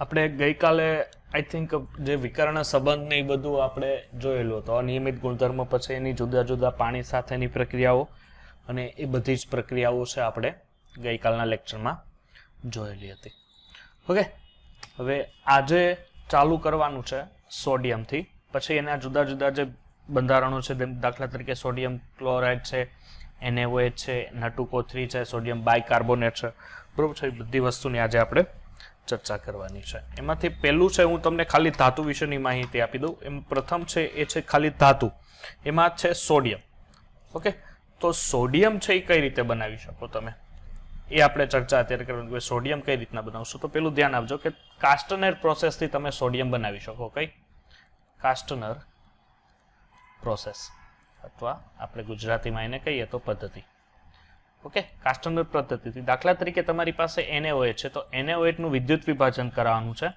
આપણે ગઈકાલે I think જે વિકર્ણ સંબંધ ને એ બધું આપણે જોયેલું હતું અનિયમિત ગુણધર્મ પછી એની જુદા જુદા પાણી સાથેની પ્રક્રિયાઓ અને એ બધી જ પ્રક્રિયાઓ છે આપણે ગઈકાલના લેક્ચરમાં જોયેલી હતી. ઓકે, હવે આજે ચાલુ કરવાનું છે સોડિયમથી. પછી એના જુદા જુદા જે બંધારણો છે, દાખલા તરીકે સોડિયમ ક્લોરાઇડ છે, NaOH છે, N2CO3 છે, સોડિયમ બાયકાર્બોનેટ છે, બરોબર છે. એ બધી વસ્તુની આજે આપણે ચર્ચા કરવાની છે. એમાંથી પહેલું છે, હું તમને ખાલી ધાતુ વિશેની માહિતી આપી દઉં. એમ પ્રથમ છે એ છે ખાલી ધાતુ, એમાં છે સોડિયમ. ઓકે, તો સોડિયમ છે એ કઈ રીતે બનાવી શકો તમે, એ આપણે ચર્ચા અત્યારે કરવાની. સોડિયમ કઈ રીતના બનાવશો, તો પેલું ધ્યાન આપજો કે કાસ્ટનર પ્રોસેસથી તમે સોડિયમ બનાવી શકો. કઈ કાસ્ટનર પ્રોસેસ, અથવા આપણે ગુજરાતીમાં એને કહીએ તો પદ્ધતિ. ઓકે, કાસ્ટનર પદ્ધતિથી દાખલા તરીકે તમારી પાસે NaOH છે, તો NaOH નું વિદ્યુત વિભાજન કરાવવાનું છે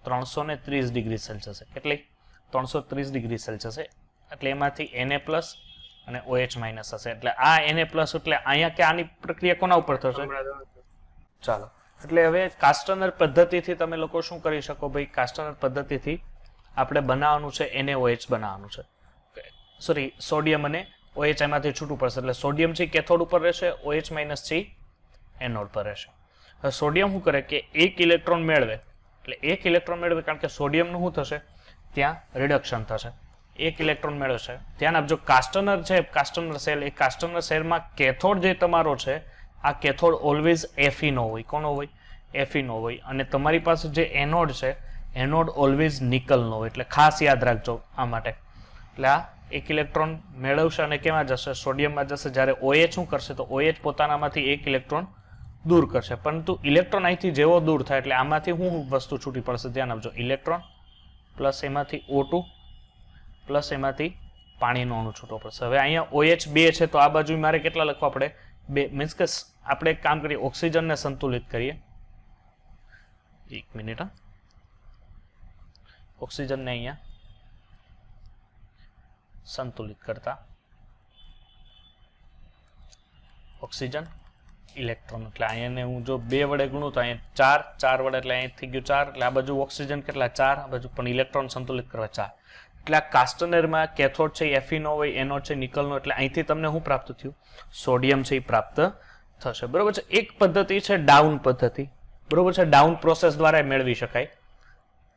330 ડિગ્રી સેલ્સિયસ. કેટલી? 330 ડિગ્રી સેલ્સિયસ. એટલે એમાંથી Na પ્લસ અને OH માઇનસ હશે. એટલે આ Na પ્લસ એટલે અહીંયા કે આની પ્રક્રિયા કોના ઉપર થશે? ચાલો, એટલે હવે કાસ્ટનર પદ્ધતિથી તમે લોકો શું કરી શકો ભાઈ? કાસ્ટનર પદ્ધતિથી આપણે બનાવવાનું છે NaOH બનાવવાનું છે. સોરી, સોડિયમ અને OH એમાંથી છૂટું પડશે. એટલે સોડિયમ છે કેથોડ ઉપર રહેશે, OH માઇનસ છે એનોડ પર રહેશે. હવે સોડિયમ શું કરે કે એક ઇલેક્ટ્રોન મેળવે, એટલે એક ઇલેક્ટ્રોન મેળવે, કારણ કે સોડિયમનું શું થશે? ત્યાં રિડક્શન થશે. એક ઇલેક્ટ્રોન મેળવશે. ધ્યાન આપજો, કાસ્ટનર છે, કાસ્ટનર સેલ, એ કાસ્ટનર સેલમાં કેથોડ જે તમારો છે, આ કેથોડ ઓલવેઝ Fe નો હોય. કોનો હોય? Fe નો હોય. અને તમારી પાસે જે એનોડ છે, એનોડ ઓલવેઝ નિકલ નો હોય. એટલે ખાસ યાદ રાખજો આ માટે. એટલે આ એક ઇલેક્ટ્રોન મેળવશે અને કેમાં જશે? સોડિયમમાં જશે. જ્યારે OH શું કરશે? તો OH પોતાનામાંથી એક ઇલેક્ટ્રોન દૂર કરશે. પરંતુ ઇલેક્ટ્રોન અહીંથી જેવો દૂર થાય એટલે આમાંથી શું વસ્તુ છૂટી પડશે? ધ્યાન આપજો, ઇલેક્ટ્રોન પ્લસ એમાંથી O2 પ્લસ એમાંથી પાણીનો અણુ છૂટો પડશે. હવે અહીંયા OH 2 છે, તો આ બાજુ મારે કેટલા લખવા પડે? 2. મીન્સ કે આપણે એક કામ કરીએ, ઓક્સિજનને સંતુલિત કરીએ. એક મિનિટ. ઓક્સિજનને અહીંયા સંતુલિત કરતા ઓક્સિજન ઇલેક્ટ્રોન, એટલે અહીંયા હું જો 2 વડે ગુણું તો અહીંયા 4 વડે, એટલે અહીં થઈ ગયું 4. એટલે આ બાજુ ઓક્સિજન કેટલા? 4. આ બાજુ પણ ઇલેક્ટ્રોન સંતુલિત કરવા 4. એટલે આ કાસ્ટનરમાં કેથોડ છે Fe નો હોય, એનોડ છે નિકલનો. એટલે અહીંથી તમને શું પ્રાપ્ત થયું? સોડિયમ છે એ પ્રાપ્ત થશે. બરોબર છે. એક પદ્ધતિ છે ડાઉન પદ્ધતિ. બરોબર છે, ડાઉન પ્રોસેસ દ્વારા મેળવી શકાય.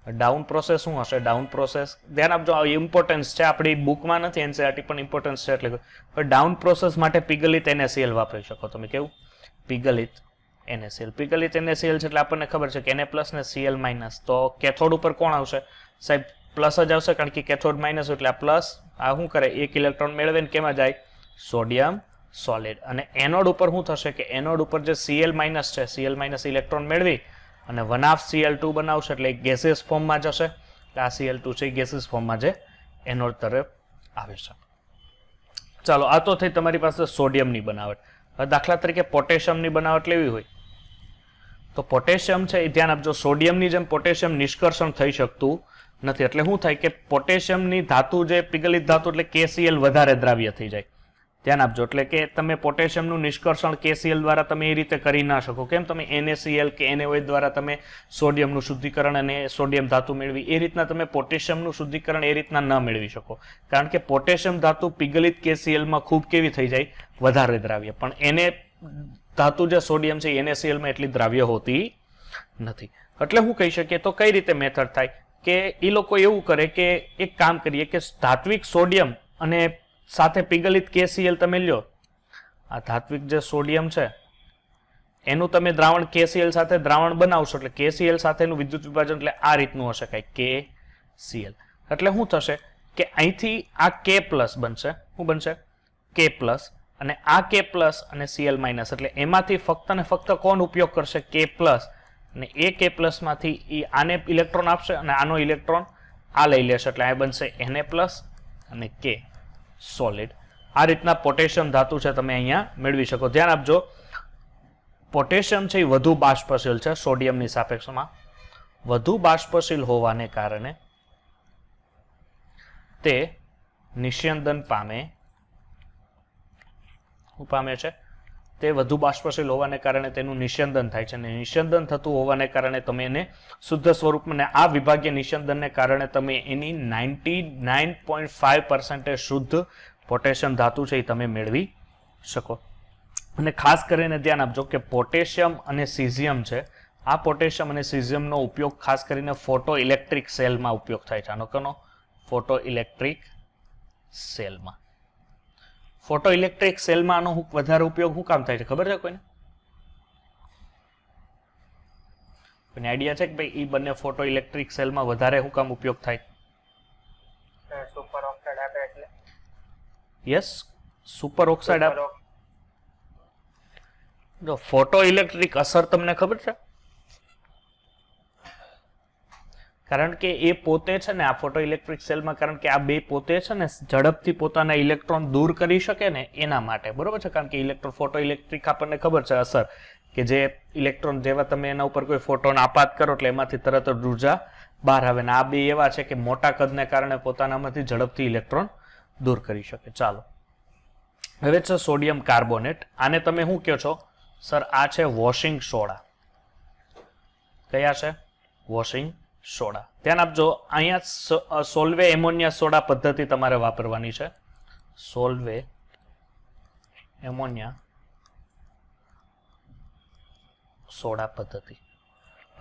ડાઉન પ્રોસેસ શું હશે? ડાઉન પ્રોસેસ ધ્યાન આપજો, ઇમ્પોર્ટન્સ છે, આપણી બુકમાં નથી, NCERT પણ ઇમ્પોર્ટન્સ છે. એટલે ડાઉન પ્રોસેસ માટે પીગલિત NaCl વાપરી શકો તમે. કેવું? પીગલિત NaCl. પીગલિત NaCl છે એટલે આપણને ખબર છે કે Na પ્લસ ને Cl માઇનસ. તો કેથોડ ઉપર કોણ આવશે? સાહેબ પ્લસ જ આવશે, કારણ કે કેથોડ માઇનસ એટલે આ પ્લસ. આ શું કરે? એક ઇલેક્ટ્રોન મેળવે ને કેમાં જાય? Sodium solid. અને એનોડ ઉપર શું થશે કે એનોડ ઉપર જે Cl માઇનસ છે, Cl માઇનસ ઇલેક્ટ્રોન મેળવી અને 1/2 Cl2 બનાવશે, એટલે ગેસિયસ ફોર્મમાં જશે. એટલે આ Cl2 છે ગેસિયસ ફોર્મમાં જે એનોડ તરફ આવે છે. ચાલો, આ તો થઈ તમારી પાસે સોડિયમની બનાવટ. હવે દાખલા તરીકે પોટેશિયમની બનાવટ લેવી હોય તો પોટેશિયમ છે એ ધ્યાન આપજો, સોડિયમની જેમ પોટેશિયમ નિષ્કર્ષણ થઈ શકતું નથી. એટલે શું થાય કે પોટેશિયમની ધાતુ જે પીગલિત ધાતુ એટલે KCl વધારે દ્રાવ્ય થઈ જાય. ધ્યાન આપજો, એટલે કે તમે પોટેશિયમનું નિષ્કર્ષણ KCl દ્વારા તમે એ રીતે કરી ના શકો. કેમ? તમે NaCl કે NaOH દ્વારા તમે સોડિયમનું શુદ્ધિકરણ અને સોડિયમ ધાતુ મેળવી, એ રીતના તમે પોટેશિયમનું શુદ્ધિકરણ એ રીતના ન મેળવી શકો. કારણ કે પોટેશિયમ ધાતુ પીગલિત KClમાં ખૂબ કેવી થઈ જાય? વધારે દ્રાવ્ય. પણ Na ધાતુ જે સોડિયમ છે NaClમાં એટલી દ્રાવ્ય હોતી નથી. એટલે હું કહી શકીએ તો કઈ રીતે મેથડ થાય કે એ લોકો એવું કરે કે એક કામ કરીએ કે ધાત્વિક સોડિયમ અને સાથે પીગલિત KCl તમે લ્યો. આ ધાત્વિક જે સોડિયમ છે એનું તમે દ્રાવણ KCl સાથે દ્રાવણ બનાવશો, એટલે KCl સાથેનું વિદ્યુત વિભાજન એટલે આ રીતનું હશે કંઈક KCl. એટલે શું થશે કે અહીંથી આ K પ્લસ બનશે. શું બનશે? K plus. અને આ K પ્લસ અને Cl માઇનસ, એટલે એમાંથી ફક્ત ને ફક્ત કોણ ઉપયોગ કરશે? K plus. અને એ K પ્લસ માંથી આને ઇલેક્ટ્રોન આપશે અને આનો ઇલેક્ટ્રોન આ લઈ લેશે. એટલે આ બનશે Na પ્લસ અને K સોલિડ. આ રીતના પોટેશિયમ ધાતુ છે તમે અહીંયા મેળવી શકો. ધ્યાન આપજો, પોટેશિયમ છે એ વધુ બાષ્પશીલ છે સોડિયમની સાપેક્ષમાં. વધુ બાષ્પશીલ હોવાને કારણે તે નિસ્યંદન પામે. શું પામે છે? તે વધુ બાષ્પશીલ હોવાને કારણે તેનું નિસ્યંદન થાય છે અને નિસ્યંદન થતું હોવાને કારણે તમે એને શુદ્ધ સ્વરૂપમાં આ વિભાગીય નિસ્યંદનને કારણે તમે એની 99.5% શુદ્ધ પોટેશિયમ ધાતુ છે એ તમે મેળવી શકો. અને ખાસ કરીને ધ્યાન આપજો કે પોટેશિયમ અને સીઝિયમ છે, આ પોટેશિયમ અને સીઝિયમનો ઉપયોગ ખાસ કરીને ફોટો ઇલેક્ટ્રિક સેલમાં ઉપયોગ થાય છે. આનો કનો ફોટો ઇલેક્ટ્રિક સેલમાં. ફોટો ઇલેક્ટ્રિક સેલમાં આનો વધારે ઉપયોગ શું કામ થાય છે ખબર છે કોઈને? કોઈને આઈડિયા છે કે ભાઈ એ બંને ફોટો ઇલેક્ટ્રિક સેલમાં વધારે શું કામ ઉપયોગ થાય? સુપર ઓક્સાઇડ આપે એટલે. યસ, સુપર ઓક્સાઇડ આપે. જો ફોટો ઇલેક્ટ્રિક અસર તમને ખબર છે? કારણ કે એ પોતે છે ને આ ફોટો ઇલેક્ટ્રિક સેલમાં, કારણ કે આ બે પોતે છે ને ઝડપથી પોતાના ઇલેક્ટ્રોન દૂર કરી શકે ને એના માટે, બરોબર છે. કારણ કે ઇલેક્ટ્રોન ફોટો ઇલેક્ટ્રિક આપણને ખબર છે અસર કે જે ઇલેક્ટ્રોન જેવા તમે એના ઉપર કોઈ ફોટોન આપાત કરો એટલે એમાંથી તરત જ ઉર્જા બહાર આવે ને આ બે એવા છે કે મોટા કદને કારણે પોતાનામાંથી ઝડપથી ઇલેક્ટ્રોન દૂર કરી શકે. ચાલો, હવે છે સોડિયમ કાર્બોનેટ. આને તમે શું કહો છો સર? આ છે વોશિંગ સોડા. કયા છે? Washing soda. ધ્યાન આપજો, અહીંયા સોલ્વે એમોનિયા સોડા પદ્ધતિ તમારે વાપરવાની છે. સોલ્વે એમોનિયા સોડા પદ્ધતિ.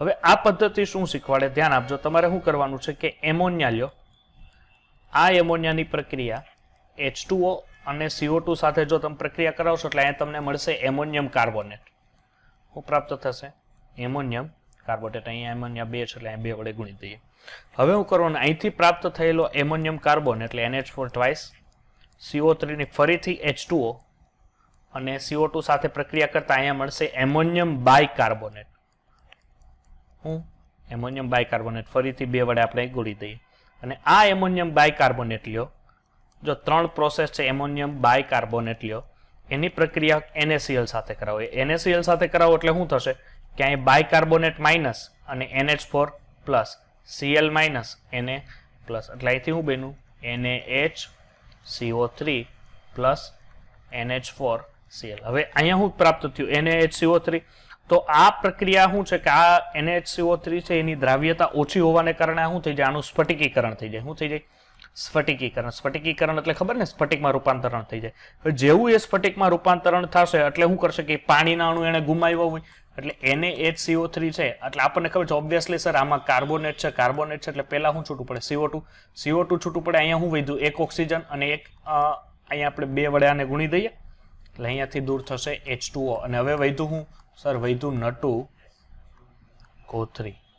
હવે આ પદ્ધતિ શું શીખવાડે? ધ્યાન આપજો, તમારે શું કરવાનું છે કે એમોનિયા લ્યો, આ એમોનિયાની પ્રક્રિયા H2O અને CO2 સાથે જો તમે પ્રક્રિયા કરાવશો એટલે અહીંયા તમને મળશે એમોનિયમ કાર્બોનેટ. શું પ્રાપ્ત થશે? Ammonium carbonate. અહીંયા એમોનિયા 2 છે એટલે અહીંયા 2 વડે ગુણી દઈએ. હવે હું કરવાનું, અહીંથી પ્રાપ્ત થયેલો એમોનિયમ કાર્બોનેટ એટલે NH4 ટ્વાઇસ CO3 ની ફરીથી H2O અને CO2 સાથે પ્રક્રિયા કરતા અહીંયા મળશે એમોનિયમ બાયકાર્બોનેટ. હું એમોનિયમ બાયકાર્બોનેટ ફરીથી 2 વડે આપણે ગુણી દઈએ અને આ એમોનિયમ બાયકાર્બોનેટ લ્યો, જો 3 પ્રોસેસ છે એમોનિયમ બાયકાર્બોનેટ લ્યો, એની પ્રક્રિયા NaCl સાથે કરાવો. NaCl સાથે કરાવો એટલે શું થશે કે અહીં બાયકાર્બોનેટ માઇનસ અને NH4 plus, Cl minus Na plus, એટલે અહીંથી હું બન્યું NaHCO3 પ્લસ NH4 Cl. હવે અહીંયા શું પ્રાપ્ત થયું? NaHCO3. તો આ પ્રક્રિયા શું છે કે આ NaHCO3 છે એની દ્રાવ્યતા ઓછી હોવાને કારણે શું થઈ જાય? આનું સ્ફટિકીકરણ થઈ જાય. શું થઈ જાય? સ્ફટિકીકરણ. સ્ફટિકીકરણ એટલે ખબર ને, સ્ફટિકમાં રૂપાંતરણ થઈ જાય. હવે જેવું એ સ્ફટિકમાં રૂપાંતરણ થશે એટલે શું કરશે કે પાણીના અણુ એને ગુમાવ્યો હોય એટલે NaHCO3 છે એટલે આપણને ખબર છે ઓબ્વિયસલી સર આમાં કાર્બોનેટ છે, કાર્બોનેટ છે એટલે પહેલા શું છૂટું પડે? CO2 છૂટું પડે. અહીંયા શું વધ્યું? એક ઓક્સિજન અને એક અહીંયા આપણે 2 વડે આને ગુણી દઈએ એટલે અહીંયાથી દૂર થશે H2O અને હવે વધ્યું હું સર? વધ્યું N2CO3.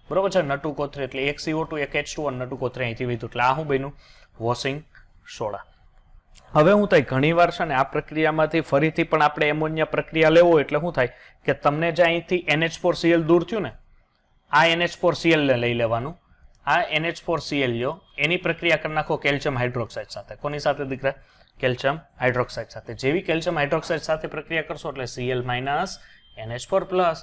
બરોબર છે, N2CO3 એટલે એક CO2 એક H2O અને N2CO3 અહીંથી વધ્યું એટલે આ શું બન્યું? Washing soda. હવે હું થાય ઘણી વાર છે ને આ પ્રક્રિયામાંથી ફરીથી પણ આપણે એમોનિયા પ્રક્રિયા લેવો એટલે શું થાય કે તમને જે અહીંથી NH4Cl દૂર થયું ને, આ NH4Cl ને લઈ લેવાનું. આ NH4Cl લ્યો, એની પ્રક્રિયા કરી નાખો કેલ્શિયમ હાઇડ્રોક્સાઇડ સાથે. કોની સાથે દીકરા? કેલ્શિયમ હાઇડ્રોક્સાઇડ સાથે. જેવી કેલ્શિયમ હાઇડ્રોક્સાઇડ સાથે પ્રક્રિયા કરશો એટલે Cl minus NH4 plus,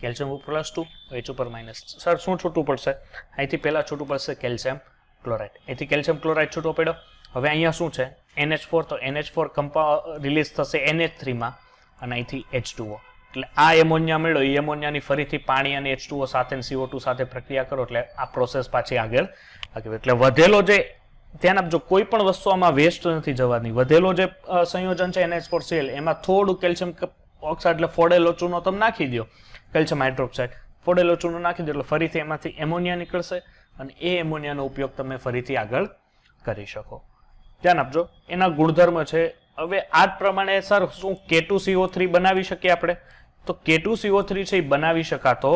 calcium ઉપર +2, H ઉપર માઇનસ. સર શું છૂટું પડશે? અહીંથી પહેલા છૂટું પડશે કેલ્શિયમ ક્લોરાઇડ. અહીંથી કેલ્શિયમ ક્લોરાઇડ છૂટો પડ્યો. હવે અહીંયા શું છે? NH4, તો NH4 રિલીઝ થશે NH3 માં અને અહીંથી H2O. એટલે આ એમોનિયા મળ્યો, એ એમોનિયાની ફરીથી પાણી અને H2O સાથે CO2 સાથે પ્રક્રિયા કરો એટલે આ પ્રોસેસ પાછી આગળ. એટલે વધેલો જે, ધ્યાન આપજો, કોઈ પણ વસ્તુ આમાં વેસ્ટ નથી જવાની. વધેલો જે સંયોજન છે NH4Cl એમાં થોડું કેલ્શિયમ ઓક્સાઇડ એટલે ફોડેલો ચૂનો તમે નાખી દો, કેલ્શિયમ હાઇડ્રોક્સાઇડ ફોડેલો ચૂનો નાખી દો એટલે ફરીથી એમાંથી એમોનિયા નીકળશે અને એ એમોનિયાનો ઉપયોગ તમે ફરીથી આગળ કરી શકો. ધ્યાન આપજો, એના ગુણધર્મ છે. હવે આ જ પ્રમાણે સર શું K2CO3 બનાવી શકીએ આપણે? તો K2CO3 છે એ બનાવી શકાતો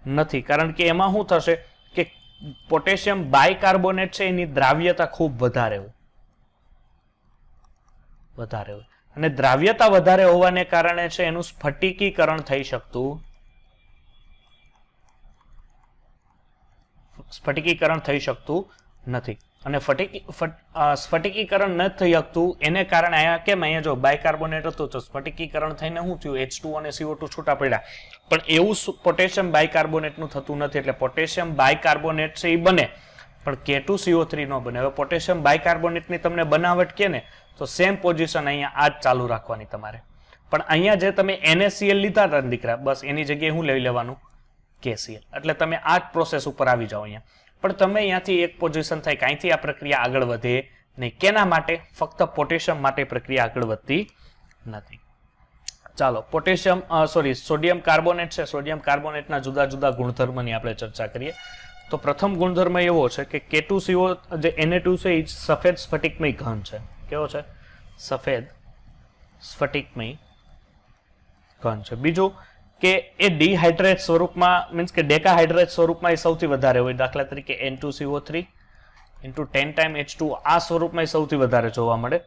નથી, કારણ કે એમાં શું થશે કે પોટેશિયમ બાયકાર્બોનેટ છે એની દ્રાવ્યતા ખૂબ વધારે હોય અને દ્રાવ્યતા વધારે હોવાને કારણે છે એનું સ્ફટિકીકરણ થઈ શકતું નથી. અને સ્ફટિકીકરણ ન થઈ શકતું એને કારણે અહીંયા કેમ? અહીંયા જો બાયકાર્બોનેટ હતું તો સ્ફટિકીકરણ થઈને શું થયું? H2 અને CO2 છૂટા પડ્યા. પણ એવું પોટેશિયમ બાયકાર્બોનેટનું થતું નથી. એટલે પોટેશિયમ બાયકાર્બોનેટ છે એ બને પણ K2CO3 ન બને. હવે પોટેશિયમ બાયકાર્બોનેટની તમને બનાવટ કે ને તો સેમ પોઝિશન અહીંયા આ જ ચાલુ રાખવાની તમારે. પણ અહીંયા જે તમે NaCl લીધા હતા ને દીકરા, બસ એની જગ્યાએ હું લઈ લેવાનું KCl. એટલે તમે આ જ પ્રોસેસ ઉપર આવી જાઓ અહીંયા. પણ તમે અહીંયાથી એક પોઝિશન થાય કે અહીંથી આ પ્રક્રિયા આગળ વધે નહીં. કેના માટે? ફક્ત પોટેશિયમ માટે પ્રક્રિયા આગળ વધતી નથી. ચાલો સોડિયમ કાર્બોનેટ છે. સોડિયમ કાર્બોનેટના જુદા જુદા ગુણધર્મની આપણે ચર્ચા કરીએ. તો પ્રથમ ગુણધર્મ એવો છે કે K2CO જે Na2 છે એ સફેદ સ્ફટિકમય ઘન છે. કેવો છે? સફેદ સ્ફટિકમય ઘન છે. બીજું કે એ ડિહાઇડ્રેટ સ્વરૂપમાં મીન્સ કે ડેકાહાઇડ્રેટ સ્વરૂપમાં એ સૌથી વધારે હોય. દાખલા તરીકે N2CO3 × 10 ટાઈમ H2O આ સ્વરૂપમાં સૌથી વધારે જોવા મળે.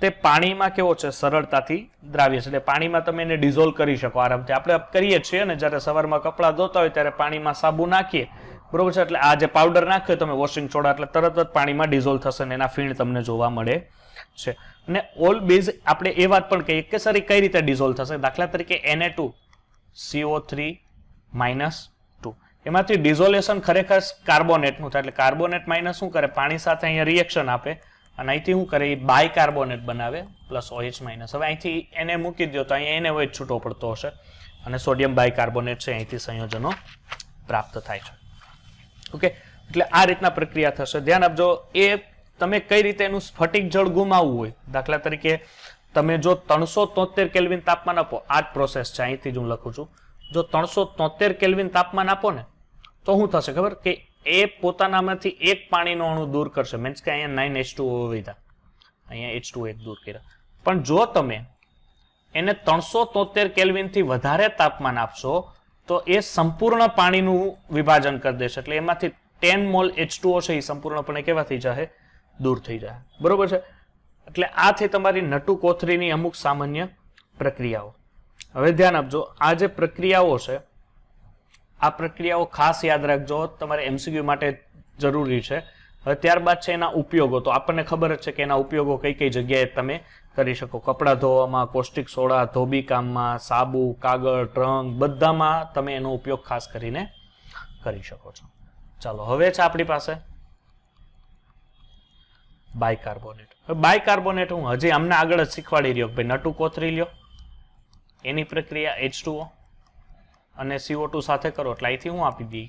તે પાણીમાં કેવો છે? સરળતાથી દ્રાવ્ય છે. એટલે પાણીમાં તમે એને ડિઝોલ્વ કરી શકો આરામથી. આપણે કરીએ છીએ ને જ્યારે સવારમાં કપડાં ધોતા હોય ત્યારે પાણીમાં સાબુ નાખીએ, બરોબર છે. એટલે આ જે પાવડર નાખ્યો તમે વોશિંગ સોડા, એટલે તરત જ પાણીમાં ડિઝોલ્વ થશે ને એના ફીણ તમને જોવા મળે છે. અને ઓલ બેઝ આપણે એ વાત પણ કહીએ કે સર એ કઈ રીતે ડિઝોલ્વ થશે. દાખલા તરીકે Na2CO3 -2 એમાંથી ડિઝોલ્યુશન ખરેખર કાર્બોનેટનું થાય. એટલે કાર્બોનેટ માઇનસ શું કરે? પાણી સાથે અહીંયા રિએક્શન આપે અને અહીંથી શું કરે? એ બાયકાર્બોનેટ બનાવે +OH-. હવે અહીંથી એને મૂકી દો તો અહીંયા એને OH છૂટો પડતો હશે અને સોડિયમ બાયકાર્બોનેટ છે અહીંથી સંયોજનો પ્રાપ્ત થાય છે. ઓકે, એટલે આ રીતના પ્રક્રિયા થશે. ધ્યાન આપજો. એ તમે કઈ રીતે એનું સ્ફટિક જળ ગુમાવવું હોય, દાખલા તરીકે તમે જો 373 કેલ્વિન તાપમાન આપો, આ જ પ્રોસેસ છે, અહીંથી જ હું લખું છું. જો 373 કેલ્વિન તાપમાન આપો ને તો શું થશે ખબર? કે એ પોતાનામાંથી એક પાણીનો અણુ દૂર કરશે. મીન્સ કે અહીંયા 9H2O વધ્યા, અહીંયા H2O એક દૂર કર્યા. પણ જો તમે એને 373 કેલ્વિનથી વધારે તાપમાન આપશો તો એ સંપૂર્ણ પાણીનું વિભાજન કરી દેશે. એટલે એમાંથી 10 મોલ H2O છે એ સંપૂર્ણપણે કેવા થઈ જાય? દૂર થઈ જાય. બરોબર છે. એટલે આ થઈ તમારી નટુ કોથળીની અમુક સામાન્ય પ્રક્રિયાઓ. હવે ધ્યાન આપજો, આ જે પ્રક્રિયાઓ છે આ પ્રક્રિયાઓ ખાસ યાદ રાખજો, તમારે MCQ માટે જરૂરી છે. હવે ત્યારબાદ છે એના ઉપયોગો. તો આપણને ખબર જ છે કે એના ઉપયોગો કઈ કઈ જગ્યાએ તમે કરી શકો. કપડાં ધોવામાં, કોસ્ટિક સોડા, ધોબી કામમાં, સાબુ, કાગળ, રંગ બધામાં તમે એનો ઉપયોગ ખાસ કરીને કરી શકો છો. ચાલો, હવે છે આપણી પાસે બાયકાર્બોનેટ. હવે બાયકાર્બોનેટ હું હજી અમને આગળ જ શીખવાડી રહ્યો. ભાઈ નટુ કોથળી લ્યો, એની પ્રક્રિયા H2O અને CO2 સાથે કરો એટલે અહીંથી હું આપી દઈ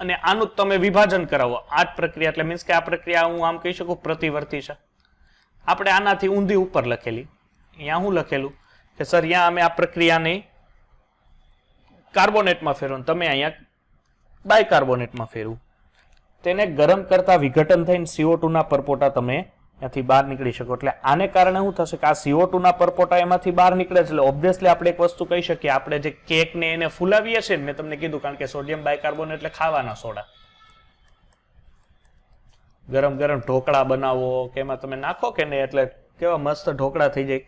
અને આનું તમે વિભાજન કરાવો. આ જ પ્રક્રિયા, એટલે મીન્સ કે આ પ્રક્રિયા હું આમ કહી શકું પ્રતિવર્તી છે. આપણે આનાથી ઊંધી ઉપર લખેલી, અહીંયા હું લખેલું કે સર અહીંયા અમે આ પ્રક્રિયાને કાર્બોનેટમાં ફેરવું, તમે અહીંયા બાયકાર્બોનેટમાં ફેરવું. તેને ગરમ કરતા વિઘટન થઈને CO2 ના પરપોટા તમે ત્યાંથી બહાર નીકળી શકો. એટલે આને કારણે શું થશે કે આ CO2 ના પરપોટા એમાંથી બહાર નીકળે છે. એટલે ઓબ્વિયસલી આપણે એક વસ્તુ કહી શકીએ, આપણે જે કેક ને એને ફૂલાવીએ છીએ મેં તમને કીધું, કારણ કે સોડિયમ બાયકાર્બોનેટ એટલે ખાવાના સોડા. ગરમ ગરમ ઢોકળા બનાવો કે એમાં તમે નાખો કે નહીં, એટલે કેવા મસ્ત ઢોકળા થઈ જાય.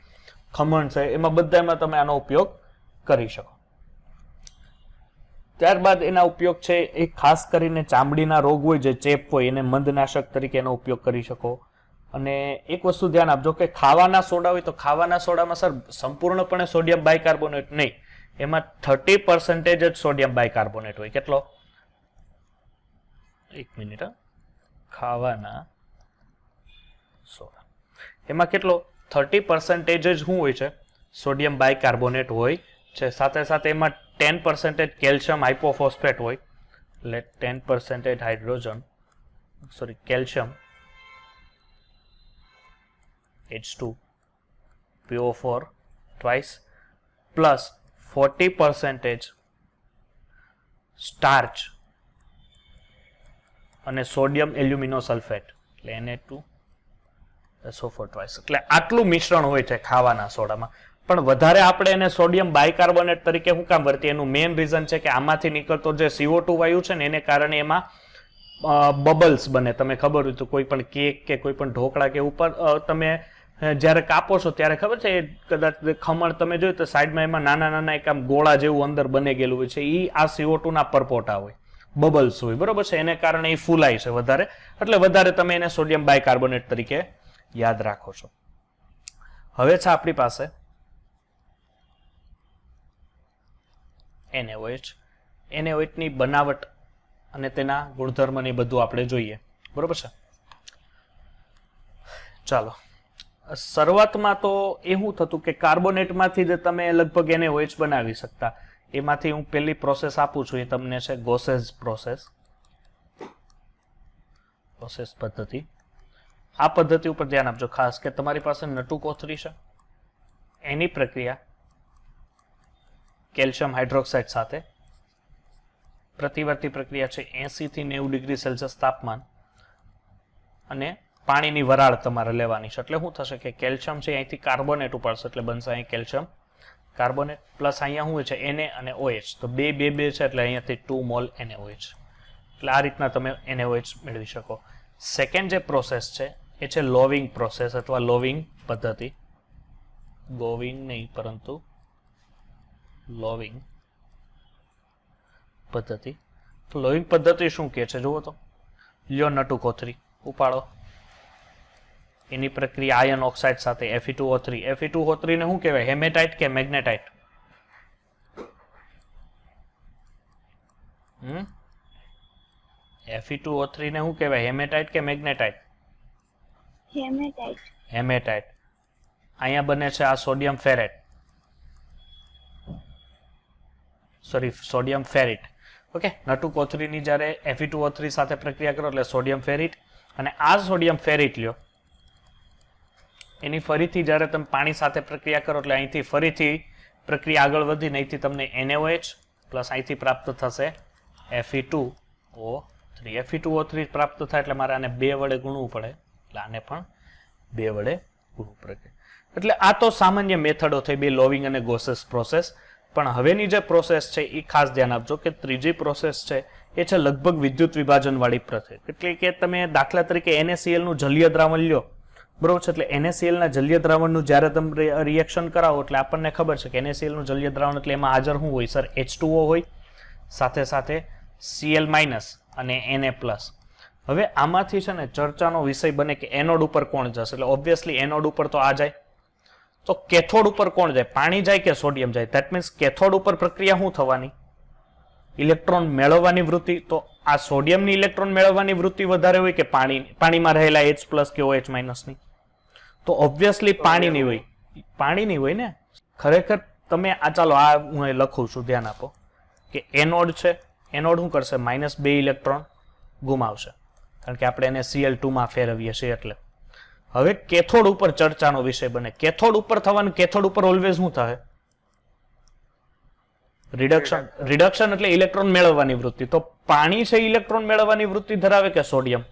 ખમણ છે, એમાં બધામાં તમે આનો ઉપયોગ કરી શકો. ત્યારબાદ એના ઉપયોગ છે એ ખાસ કરીને ચામડીના રોગ હોય, જે ચેપ હોય, એને મંદનાશક તરીકે એનો ઉપયોગ કરી શકો. અને એક વસ્તુ ધ્યાન આપજો કે ખાવાના સોડા હોય તો ખાવાના સોડામાં સર સંપૂર્ણપણે સોડિયમ બાયકાર્બોનેટ નહીં, એમાં 30% જ સોડિયમ બાયકાર્બોનેટ હોય. કેટલો? એક મિનિટ. ખાવાના સોડા એમાં કેટલો? 30% જ શું હોય છે? સોડિયમ બાયકાર્બોનેટ હોય છે. સાથે સાથે એમાં 10% કેલ્શિયમ હાઇપોફોસ્ફેટ હોય, એટલે 10% hydrogen calcium H2 PO4 twice plus 40% starch અને સોડિયમ એલ્યુમિનો સલ્ફેટ એટલે Na2SO4 twice. એટલે આટલું મિશ્રણ હોય છે ખાવાના સોડામાં. પણ વધારે આપણે એને સોડિયમ બાયકાર્બોનેટ તરીકે શું કામ વર્તીએ? એનું મેઇન રીઝન છે કે આમાંથી નીકળતો જે CO2 વાયુ છે ને એને કારણે એમાં બબલ્સ બને. તમે ખબર હોય તો કોઈ પણ કેક કે કોઈ પણ ઢોકળા કે ઉપર તમે જ્યારે કાપો છો ત્યારે ખબર છે કદાચ ખમણ તમે જોયું તો સાઈડમાં એમાં નાના નાના એક આમ ગોળા જેવું અંદર બની ગયેલું હોય છે. એ આ CO2 ના પરપોટા હોય, બબલ્સ હોય, બરોબર છે. એને કારણે એ ફૂલાય છે વધારે, એટલે વધારે તમે એને સોડિયમ બાયકાર્બોનેટ તરીકે યાદ રાખો છો. હવે છે આપણી પાસે NaOH ની બનાવટ અને તેના ગુણધર્મ ને બધું આપણે જોઈએ, બરોબર છે. ચાલો, શરૂઆતમાં તો એવું થતું કે કાર્બોનેટમાંથી જ તમે લગભગ NaOH બનાવી શકતા. એમાંથી હું પહેલી પ્રોસેસ આપું છું, એ તમને છે ગોસેસ પ્રોસેસ પદ્ધતિ. આ પદ્ધતિ ઉપર ધ્યાન આપજો ખાસ કે તમારી પાસે નટુ કોથળી છે, એની પ્રક્રિયા કેલ્શિયમ હાઇડ્રોક્સાઇડ સાથે પ્રતિવર્તી પ્રક્રિયા છે 80 થી 90 ડિગ્રી સેલ્સિયસ તાપમાન, અને પાણીની વરાળ તમારે લેવાની છે. એટલે શું થશે કે કેલ્શિયમ છે અહીંથી કાર્બોનેટ ઉપાડશે, એટલે બનશે અહીં કેલ્શિયમ કાર્બોનેટ પ્લસ અહીંયા શું છે Na અને OH, તો 2 2 2 છે એટલે અહીંયાથી 2 મોલ NaOH. એટલે આ રીતના તમે NaOH મેળવી શકો. સેકન્ડ જે પ્રોસેસ છે એ છે લોવિંગ પ્રોસેસ અથવા લોવિંગ પદ્ધતિ. ગોવિંગ નહીં પરંતુ લોવિંગ પદ્ધતિ. તો લોવિંગ પદ્ધતિ શું કહે છે જુઓ તો, લ્યો નટુ કોથળી ઉપાડો, એની પ્રક્રિયા આયન ઓક્સાઇડ સાથે Fe2O3. Fe2O3 ને શું કહેવાય, હેમેટાઇટ કે મેગ્નેટાઇટ? Fe2O3 ને શું કહેવાય, હેમેટાઇટ કે મેગ્નેટાઇટ? હેમેટાઇટ. હેમેટાઇટ. અહીંયા બને છે આ સોડિયમ ફેરેટ, સોડિયમ ફેરિટ. ઓકે, નટુ કોથળીની જ્યારે Fe2O3 સાથે પ્રક્રિયા કરો એટલે સોડિયમ ફેરિટ, અને આ સોડિયમ ફેરિટ લ્યો, એની ફરીથી જ્યારે તમે પાણી સાથે પ્રક્રિયા કરો એટલે અહીંથી ફરીથી પ્રક્રિયા આગળ વધીને અહીંથી તમને NaOH પ્લસ અહીંથી પ્રાપ્ત થશે Fe2O3. Fe2O3 પ્રાપ્ત થાય એટલે મારે આને 2 વડે ગુણવું પડે, એટલે આને પણ 2 વડે ગુણવું પડે. એટલે આ તો સામાન્ય મેથડો થઈ બે, લોવિંગ અને ગોસેસ પ્રોસેસ. પણ હવેની જે પ્રોસેસ છે એ ખાસ ધ્યાન આપજો કે ત્રીજી પ્રોસેસ છે એ છે લગભગ વિદ્યુત વિભાજન વાળી પ્રોસેસ. એટલે કે તમે દાખલા તરીકે NaCl નું જલીય દ્રાવણ લ્યો, બરોબર છે, એટલે NaCl ના જલીય દ્રાવણનું જ્યારે તમે રિએક્શન કરાવો એટલે આપણને ખબર છે કે NaCl નું જલીય દ્રાવણ એટલે એમાં હાજર શું હોય સર, H2O હોય, સાથે સાથે Cl- અને Na+. હવે આમાંથી છે ને ચર્ચાનો વિષય બને કે એનોડ ઉપર કોણ જશે, એટલે ઓબ્વિયસલી એનોડ ઉપર તો આ જાય, તો કેથોડ ઉપર કોણ જાય, પાણી જાય કે સોડિયમ જાય? ધેટ મીન્સ કેથોડ ઉપર પ્રક્રિયા શું થવાની, ઇલેક્ટ્રોન મેળવવાની વૃત્તિ. તો આ સોડિયમની ઇલેક્ટ્રોન મેળવવાની વૃત્તિ વધારે હોય કે પાણીમાં રહેલા H+ કે OH- ની? તો ઓબ્વિયસલી પાણીની હોય. પાણીની હોય ને. ખરેખર તમે આ ચાલો આ હું લખું છું, ધ્યાન આપો કે એનોડ છે, એનોડ શું કરશે, -2 ઇલેક્ટ્રોન ગુમાવશે, કારણ કે આપણે એને Cl2 માં ફેરવીએ છીએ. એટલે હવે કેથોડ ઉપર ચર્ચાનો વિષય બને. કેથોડ ઉપર થવાનું, કેથોડ ઉપર ઓલવેઝ શું થાય, રિડક્શન. રિડક્શન એટલે ઇલેક્ટ્રોન મેળવવાની વૃત્તિ. તો પાણી છે ઇલેક્ટ્રોન મેળવવાની વૃત્તિ ધરાવે કે સોડિયમ?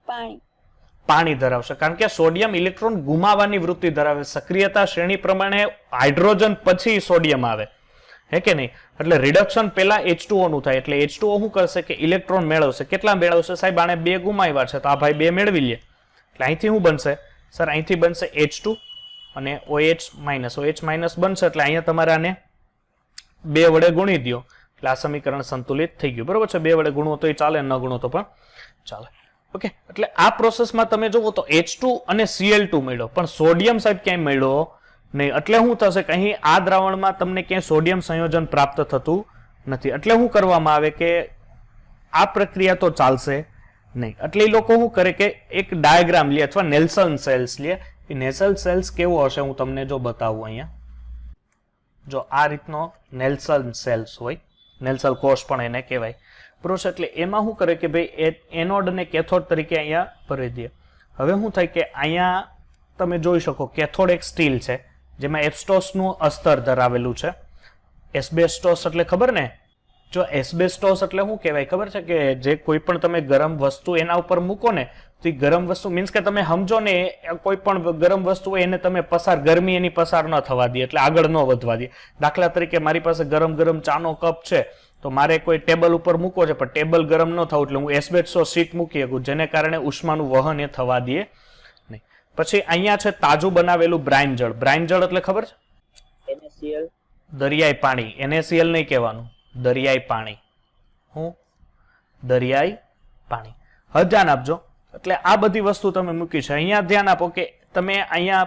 પાણી. પાણી ધરાવશે, કારણ કે સોડિયમ ઇલેક્ટ્રોન ગુમાવવાની વૃત્તિ ધરાવે. સક્રિયતા શ્રેણી પ્રમાણે હાઇડ્રોજન પછી સોડિયમ આવે, હે કે નહીં? એટલે રિડક્શન પહેલા H2O નું થાય, એટલે H2O શું કરશે કે ઇલેક્ટ્રોન મેળવશે. કેટલા મેળવશે સાહેબ? આને 2 ગુમાવ્યા છે તો આ ભાઈ 2 મેળવી લે, એટલે અહીંથી શું બનશે સર, અહીંથી બનશે H2 અને OH- બનશે. એટલે અહીંયા તમારે આને 2 વડે ગુણી દો એટલે આ સમીકરણ સંતુલિત થઈ ગયું, બરોબર છે. 2 વડે ગુણવો તો ચાલે, ન ગુણવો તો પણ ચાલે. ઓકે, એટલે આ પ્રોસેસમાં તમે જુઓ તો H2 અને Cl2 મળ્યો, પણ સોડિયમ સાહેબ ક્યાંય મળ્યો નહીં. એટલે શું થશે કે અહીં આ દ્રાવણમાં તમને ક્યાંય સોડિયમ સંયોજન પ્રાપ્ત થતું નથી. એટલે શું કરવામાં આવે કે આ પ્રક્રિયા તો ચાલશે નહીં. એટલે એ લોકો શું કરે કે એક ડાયાગ્રામ લે અથવા નેલ્સન સેલ્સ લે. એ નેલ્સન સેલ્સ કેવો હશે હું તમને જો બતાવું. અહીંયા જો આ રીતનો નેલ્સન સેલ્સ હોય, નેલ્સન કોષ પણ એને કહેવાય, બરોબર. એટલે એમાં શું કરે કે ભાઈ એનોડ અને કેથોડ તરીકે અહીંયા ભરી દે. હવે શું થાય કે અહીંયા તમે જોઈ શકો કેથોડ એક સ્ટીલ છે જેમાં એસ્બેસ્ટોસનું અસ્તર ધરાવેલું છે. એસ્બેસ્ટોસ એટલે ખબર ને, જો એસ્બેસ્ટોસ એટલે શું કહેવાય ખબર છે કે જે કોઈ પણ તમે ગરમ વસ્તુ એના ઉપર મૂકો ને તો એ ગરમ વસ્તુ મીન્સ કે તમે સમજો ને કોઈ પણ ગરમ વસ્તુ હોય એને તમે ગરમી એની પસાર ન થવા દે, એટલે આગળ ન વધવા દે. દાખલા તરીકે મારી પાસે ગરમ ચાનો કપ છે તો મારે કોઈ ટેબલ ઉપર મૂકો છે પણ ટેબલ ગરમ ન થવું, એટલે હું એસ્બેસ્ટોસ શીટ મૂકી શકું જેને કારણે ઉષ્માનું વહન એ થવા દે નહીં. પછી અહીંયા છે તાજું બનાવેલું બ્રાઇન જળ. બ્રાઇન જળ એટલે ખબર છે? NaCl. દરિયાઈ પાણી. NaCl નહીં કહેવાનું, દરિયાઈ પાણી. હું દરિયાઈ પાણી. હવે ધ્યાન આપજો. એટલે આ બધી વસ્તુ તમે મૂકી છે. અહીંયા ધ્યાન આપો કે તમે અહીંયા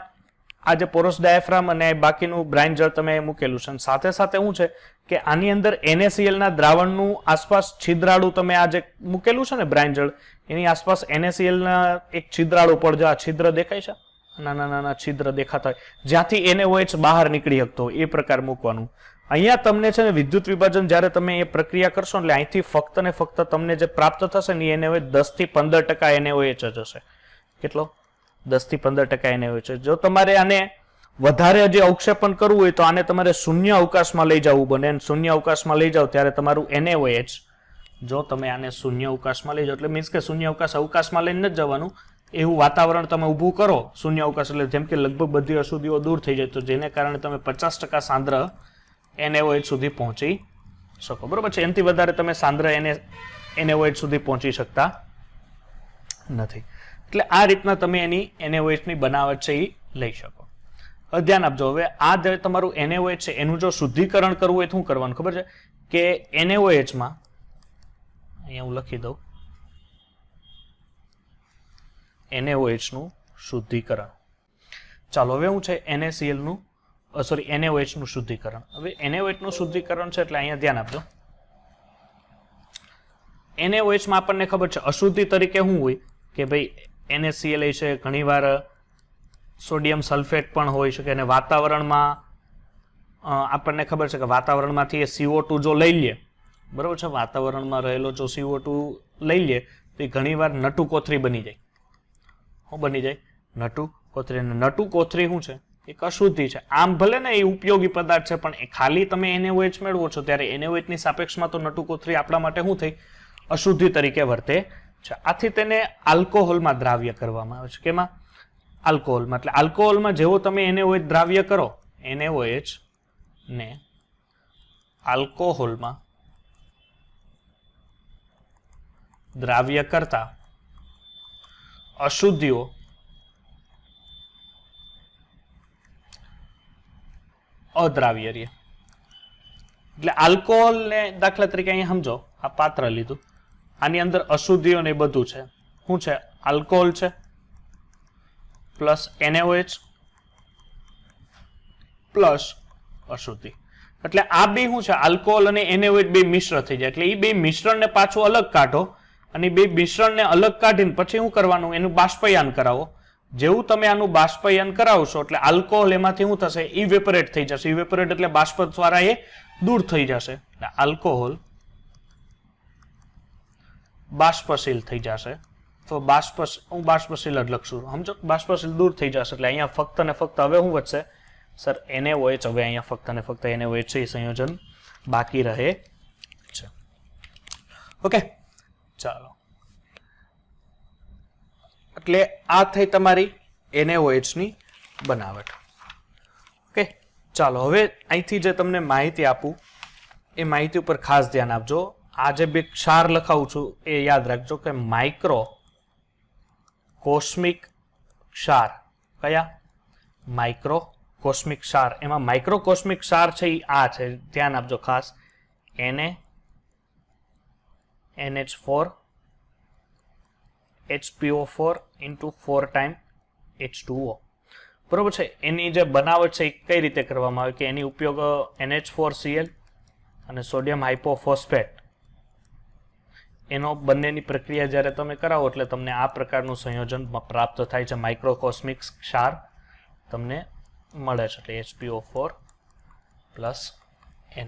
આ જે પોરસ ડાયાફ્રામ અને બાકીનું બ્રાઇન જળ તમે મૂકેલું છે, અને સાથે સાથે શું છે કે આની અંદર NaCl ના દ્રાવણનું આસપાસ છિદ્રાળુ તમે આ જે મૂકેલું છે ને બ્રાઇન જળ, એની આસપાસ NaCl ના એક છિદ્રાળુ પડજો, આ છિદ્ર દેખાય છે, નાના નાના છિદ્ર દેખાતા હોય, જ્યાંથી NaOH બહાર નીકળી શકતો હોય એ પ્રકાર મૂકવાનું. અહીંયા તમને છે ને વિદ્યુત વિભાજન જ્યારે તમે એ પ્રક્રિયા કરશો એટલે અહીંથી ફક્ત ને ફક્ત તમને જે પ્રાપ્ત થશે ને એ NaOH 10 થી 15% NaOH જ હશે. કેટલો? 10 થી 15% NaOH. જો તમારે આને વધારે હજી અવક્ષેપણ કરવું હોય તો આને તમારે શૂન્ય અવકાશમાં લઈ જવું બને, અને શૂન્ય અવકાશમાં લઈ જાઓ ત્યારે તમારું NaOH, જો તમે આને શૂન્ય અવકાશમાં લઈ જાઓ એટલે મીન્સ કે શૂન્ય અવકાશમાં લઈને જ જવાનું, એવું વાતાવરણ તમે ઊભું કરો શૂન્ય અવકાશ, એટલે જેમ કે લગભગ બધી અશુદ્ધિઓ દૂર થઈ જાય, તો જેને કારણે તમે 50% સાંદ્ર NaOH સુધી પહોંચી શકો. બરોબર છે? એનાથી વધારે તમે સાંદ્ર NaOH સુધી પહોંચી શકતા નથી. એટલે આ રીતના તમે એની NaOH ની બનાવટ છે એ લઈ શકો. હવે ધ્યાન આપજો, હવે આ જે તમારું NaOH છે એનું જો શુદ્ધિકરણ કરવું હોય તો શું કરવાનું ખબર છે કે NaOH માં અહીંયા હું લખી દઉં NaOH નું શુદ્ધિકરણ. ચાલો હવે શું છે NaCl નું NaOH નું શુદ્ધિકરણ. હવે NaOH નું શુદ્ધિકરણ છે એટલે અહીંયા ધ્યાન આપજો. NaOH માં આપણને ખબર છે અશુદ્ધિ તરીકે શું હોય કે ભાઈ NaCl છે, ઘણીવાર સોડિયમ સલ્ફેટ પણ હોઈ શકે, અને વાતાવરણમાં આપણને ખબર છે કે વાતાવરણમાંથી એ CO2 જો લઈ લે, બરોબર છે, વાતાવરણમાં રહેલો જો CO2 લઈ લે તો એ ઘણીવાર નટુ કોથળી બની જાય. શું બની જાય? નટુ કોથળી. અને નટુ કોથળી શું છે? એક અશુદ્ધિ છે. આમ ભલે ને એ ઉપયોગી પદાર્થ છે, પણ એ ખાલી તમે NaOH મેળવો છો ત્યારે NaOH ની સાપેક્ષમાં તો નટુ કોથળી આપણા માટે શું થઈ? અશુદ્ધિ તરીકે વર્તે છે. આથી તેને આલ્કોહોલમાં દ્રાવ્ય કરવામાં આવે છે. કેમાં? આલ્કોહોલમાં. એટલે આલ્કોહોલમાં જેવો તમે NaOH દ્રાવ્ય કરો, NaOH ને આલ્કોહોલમાં દ્રાવ્ય કરતા અશુદ્ધિઓ અદ્રાવ્ય રહે. એટલે આલ્કોહોલ ને દાખલા તરીકે અહીંયા સમજો, આ પાત્ર લીધું, આની અંદર અશુદ્ધિઓ ને બધું છે. શું છે? આલ્કોહોલ છે પ્લસ NaOH પ્લસ અશુદ્ધિ. એટલે આ બે શું છે? આલ્કોહોલ અને NaOH બે મિશ્ર થઈ જાય. એટલે એ બે મિશ્રણને પાછું અલગ કાઢો, અને બે મિશ્રણને અલગ કાઢીને પછી શું કરવાનું? એનું બાષ્પયાન કરાવો. જેવું તમે આનું બાષ્પયાન કરાવશો એટલે આલ્કોહોલ એમાંથી શું થશે? ઇવેપોરેટ થઈ જશે. ઇવેપોરેટ એટલે બાષ્પ દ્વારા એ દૂર થઈ જશે. એટલે આલ્કોહોલ બાષ્પશીલ થઈ જશે. તો હું બાષ્પશીલ જ લખશું, સમજો? બાષ્પશીલ દૂર થઈ જશે. એટલે અહીંયા ફક્ત ને ફક્ત હવે શું વધશે સર? NaOH. હવે અહીંયા ફક્ત ને ફક્ત NaOH છે એ સંયોજન બાકી રહે છે. ઓકે, ચાલો. એટલે આ થઈ તમારી NaOH ની બનાવટ. ઓકે, ચાલો. હવે અહીંથી જે તમને માહિતી આપું એ માહિતી ઉપર ખાસ ધ્યાન આપજો. આ જે બે ક્ષાર લખાવું છું એ યાદ રાખજો કે માઇક્રો કોસ્મિક ક્ષાર. કયા? માઇક્રો કોસ્મિક ક્ષાર. એમાં માઇક્રો કોસ્મિક ક્ષાર છે એ આ છે, ધ્યાન આપજો ખાસ. NH4 HPO4 into 4 times H2O. બરોબર છે? એની જે બનાવટ છે એ કઈ રીતે કરવામાં આવે કે એની ઉપયોગ NH4Cl અને સોડિયમ હાઇપોફોસ્ફેટ એનો બંનેની પ્રક્રિયા જ્યારે તમે કરાવો એટલે તમને આ પ્રકારનું સંયોજન પ્રાપ્ત થાય છે. માઇક્રોકોસ્મિક ક્ષાર તમને મળે છે. એટલે HPO4 પ્લસ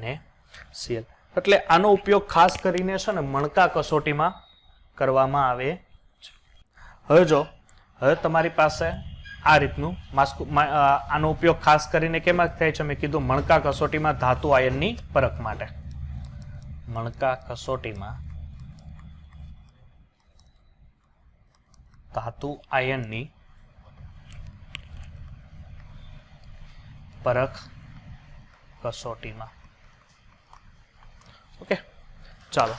NaCl. એટલે આનો ઉપયોગ ખાસ કરીને છે ને મણકા કસોટીમાં કરવામાં આવે છે. હવે તમારી પાસે આ રીતનું આનો ઉપયોગ ખાસ કરીને કેમાં થાય છે? મેં કીધું મણકા કસોટીમાં ધાતુ આયનની પરખ માટે. મણકા કસોટીમાં ધાતુ આયનની પરખ કસોટીમાં. ઓકે, ચાલો.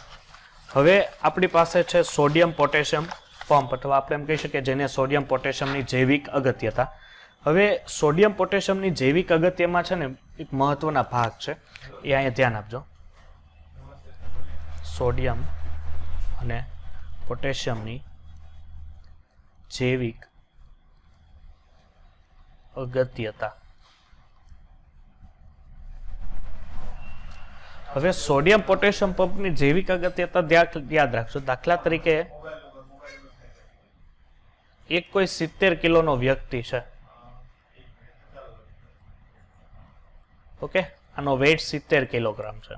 હવે આપણી પાસે છે સોડિયમ પોટેશિયમ પંપ, અથવા આપણે એમ કહી શકીએ જેને સોડિયમ પોટેશિયમની જૈવિક અગત્યતા. હવે સોડિયમ પોટેશિયમની જૈવિક અગત્યમાં છે ને એક મહત્વના ભાગ છે, એ અહીંયા ધ્યાન આપજો. સોડિયમ અને પોટેશિયમની જૈવિક અગત્યતા. હવે સોડિયમ પોટેશિયમ પંપની જૈવિક અગત્યતા યાદ રાખજો. દાખલા તરીકે એક કોઈ 70 કિલોનો વ્યક્તિ છે. ઓકે, આનો વેઇટ 70 કિલોગ્રામ છે.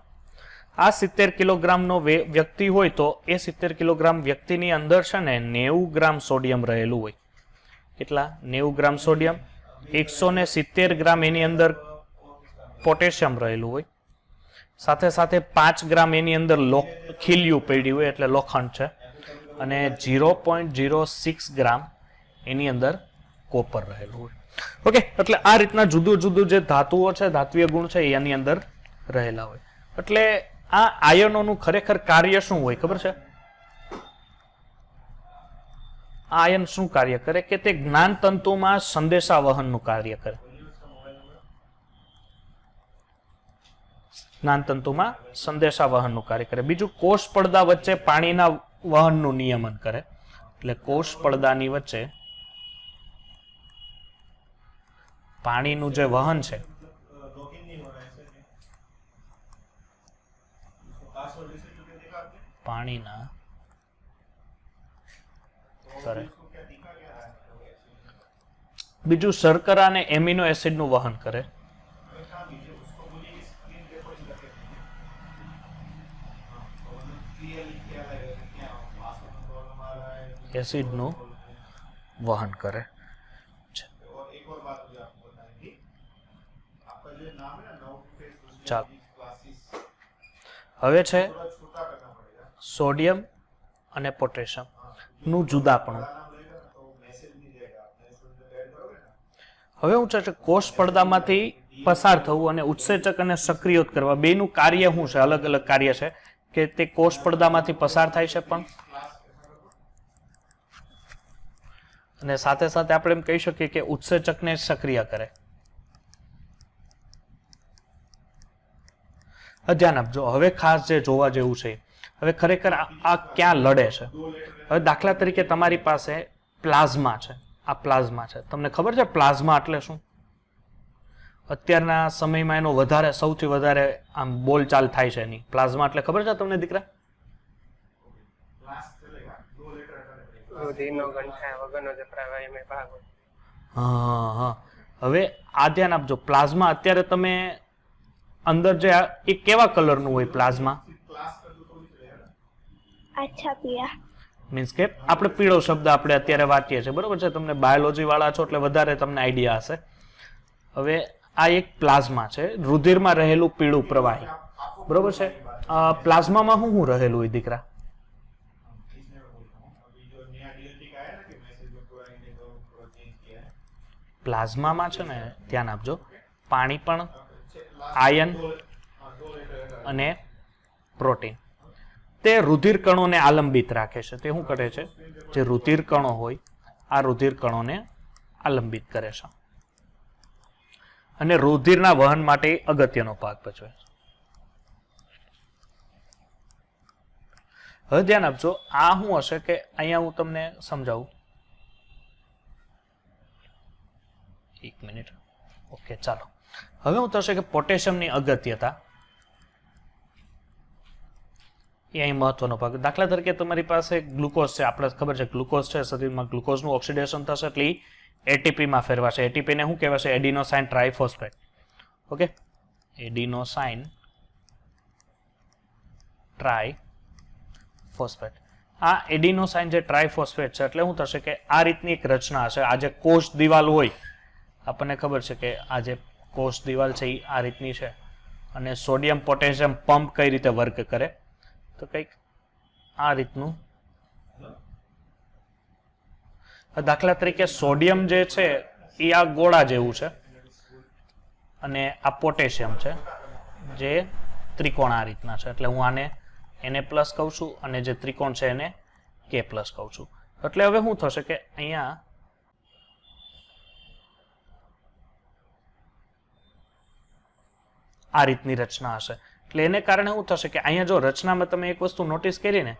આ 70 કિલોગ્રામનો વ્યક્તિ હોય તો એ 70 કિલોગ્રામ વ્યક્તિની અંદર છે ને 90 ગ્રામ સોડિયમ રહેલું હોય. કેટલા? 90 ગ્રામ સોડિયમ. 170 ગ્રામ એની અંદર પોટેશિયમ રહેલું હોય. સાથે સાથે 5 ગ્રામ એની અંદર ખીલ્યું પડ્યું હોય એટલે લોખંડ છે. અને 0.06 ગ્રામ એની અંદર કોપર રહેલું હોય. ઓકે, એટલે આ રીતના જુદું જુદું જે ધાતુઓ છે, ધાત્વીય ગુણ છે, એની અંદર રહેલા હોય. એટલે આ આયનોનું ખરેખર કાર્ય શું હોય ખબર છે? આ આયન શું કાર્ય કરે કે તે જ્ઞાન તંતુમાં સંદેશા વહનનું કાર્ય કરે. જ્ઞાન તંતુમાં સંદેશા વહનનું કાર્ય કરે. બીજું, કોષ પડદા વચ્ચે પાણીના વહનનું નિયમન કરે. એટલે કોષ પડદાની વચ્ચે પાણીનું જે વહન છે પાણીના કરે. બીજું, શર્કરા અને એમિનો એસિડનું વહન કરે. એસિડનું વહન કરે. ચાલો, હવે છે સોડિયમ અને પોટેશિયમ નું જુદાપણું. હવે હું છે કોષ પડદામાંથી પસાર થવું અને ઉત્સેચક અને સક્રિયોત કરવા, બેનું કાર્ય શું છે? અલગ અલગ કાર્ય છે કે તે કોષ પડદામાંથી પસાર થાય છે પણ, અને સાથે સાથે આપણે એમ કહી શકીએ કે ઉત્સેચકને સક્રિય કરે. ધ્યાન આપજો. હવે ખાસ જે જોવા જેવું છે, હવે ખરેખર આ ક્યાં લડે છે? હવે દાખલા તરીકે તમારી પાસે પ્લાઝમા છે. આ પ્લાઝમા છે. તમને ખબર છે પ્લાઝમા એટલે શું? અત્યારના સમયમાં એનો સૌથી વધારે આમ બોલચાલ થાય છે એની. પ્લાઝમા એટલે ખબર છે તમને દીકરા? હા. હવે આ ધ્યાન આપજો. પ્લાઝમા અત્યારે તમે અંદર જે એ કેવા કલરનું હોય પ્લાઝમા? આછા પીળા. મીન્સ કે આપણે પીળો શબ્દ આપણે અત્યારે વાંચીએ છીએ, બરોબર છે? તમને બાયોલોજી વાળા છો એટલે વધારે તમને આઈડિયા હશે. હવે આ એક પ્લાઝમા છે, રુધિરમાં રહેલું પીળું પ્રવાહી, બરોબર છે? પ્લાઝમામાં શું રહેલું હોય દીકરા? પ્લાઝમામાં છે ને, ધ્યાન આપજો, પાણી પણ, આયન અને પ્રોટીન. તે રુધિર કણોને આલંબિત રાખે છે. તે શું કરે છે? જે રુધિર કણો હોય, આ રુધિર કણોને આલંબિત કરે છે અને રુધિરના વહન માટે અગત્યનો ભાગ ભજવે છે. હવે ધ્યાન આપજો, આ શું હશે કે અહીંયા હું તમને સમજાવું. એક મિનિટ. ઓકે, ચાલો. હવે હું થશે કે પોટેશિયમની અગત્યતા એ અહીં મહત્વનો ભાગ. દાખલા તરીકે તમારી પાસે ગ્લુકોઝ છે. આપણે ખબર છે ગ્લુકોઝ છે શરીરમાં, ગ્લુકોઝનું ઓક્સિડેશન થશે એટલે એટીપીમાં ફેરવાશે. એટીપીને શું કહેવાશે? Adenosine triphosphate. Okay, adenosine triphosphate. આ એડિનોસાઇન જે ટ્રાઇફોસ્ફેટ છે એટલે શું થશે કે આ રીતની એક રચના હશે. આ જે કોષ દિવાલ હોય, આપણને ખબર છે કે આ જે કોષ દિવાલ છે એ આ રીતની છે. અને સોડિયમ પોટેશિયમ પંપ કઈ રીતે વર્ક કરે તો કંઈક આ રીતનું. દાખલા તરીકે સોડિયમ જે છે એ આ ગોળા જેવું છે અને આ પોટેશિયમ છે જે ત્રિકોણ આ રીતના છે. એટલે હું આને Na+ કહું છું અને જે ત્રિકોણ છે એને K+ કહું છું. એટલે હવે શું થશે કે અહીંયા આ રીતની રચના હશે. એટલે એને કારણે શું થશે કે અહીંયા જો રચનામાં તમે એક વસ્તુ નોટિસ કરી ને,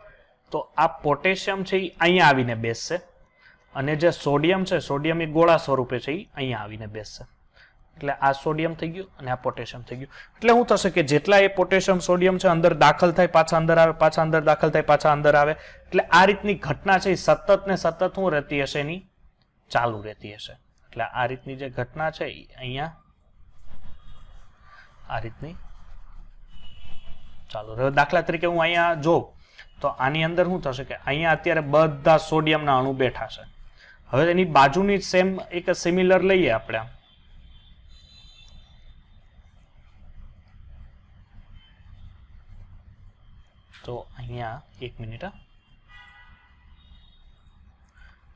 તો આ પોટેશિયમ છે એ અહીંયા આવીને બેસશે અને જે સોડિયમ છે, સોડિયમ એ ગોળા સ્વરૂપે છે, એ અહીંયા આવીને બેસશે. એટલે આ સોડિયમ થઈ ગયું અને આ પોટેશિયમ થઈ ગયું. એટલે શું થશે કે જેટલા એ પોટેશિયમ સોડિયમ છે અંદર દાખલ થાય, પાછા અંદર આવે, પાછા અંદર દાખલ થાય, પાછા અંદર આવે. એટલે આ રીતની ઘટના છે એ સતત ને સતત શું રહેતી હશે, એની ચાલુ રહેતી હશે. એટલે આ રીતની જે ઘટના છે એ અહીંયા આ રીતની ચાલુ રહે. દાખલા તરીકે હું અહીંયા જોઉં તો આની અંદર શું થશે કે અહીંયા અત્યારે બધા સોડિયમના અણુ બેઠા છે. હવે એની બાજુની સેમ એક સિમિલર લઈએ આપણે. તો અહીંયા એક મિનિટ,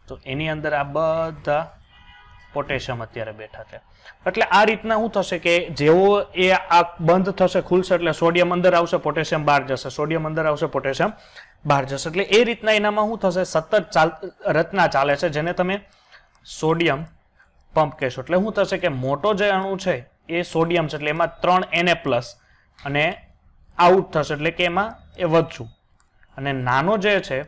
તો એની અંદર આ બધા પોટેશિયમ અત્યારે બેઠા છે. એટલે આ રીતના શું થશે કે જેવો એ આ બંધ થશે, ખુલશે, એટલે સોડિયમ અંદર આવશે, પોટેશિયમ બહાર જશે, સોડિયમ અંદર આવશે, પોટેશિયમ બહાર જશે. એટલે એ રીતના એનામાં શું થશે, સતત રચના ચાલે છે, જેને તમે સોડિયમ પંપ કહેશો. એટલે શું થશે કે મોટો જે અણુ છે એ સોડિયમ છે, એટલે એમાં 3 Na+ અને આઉટ થશે, એટલે કે એમાં એ વધશું. અને નાનો જે છે,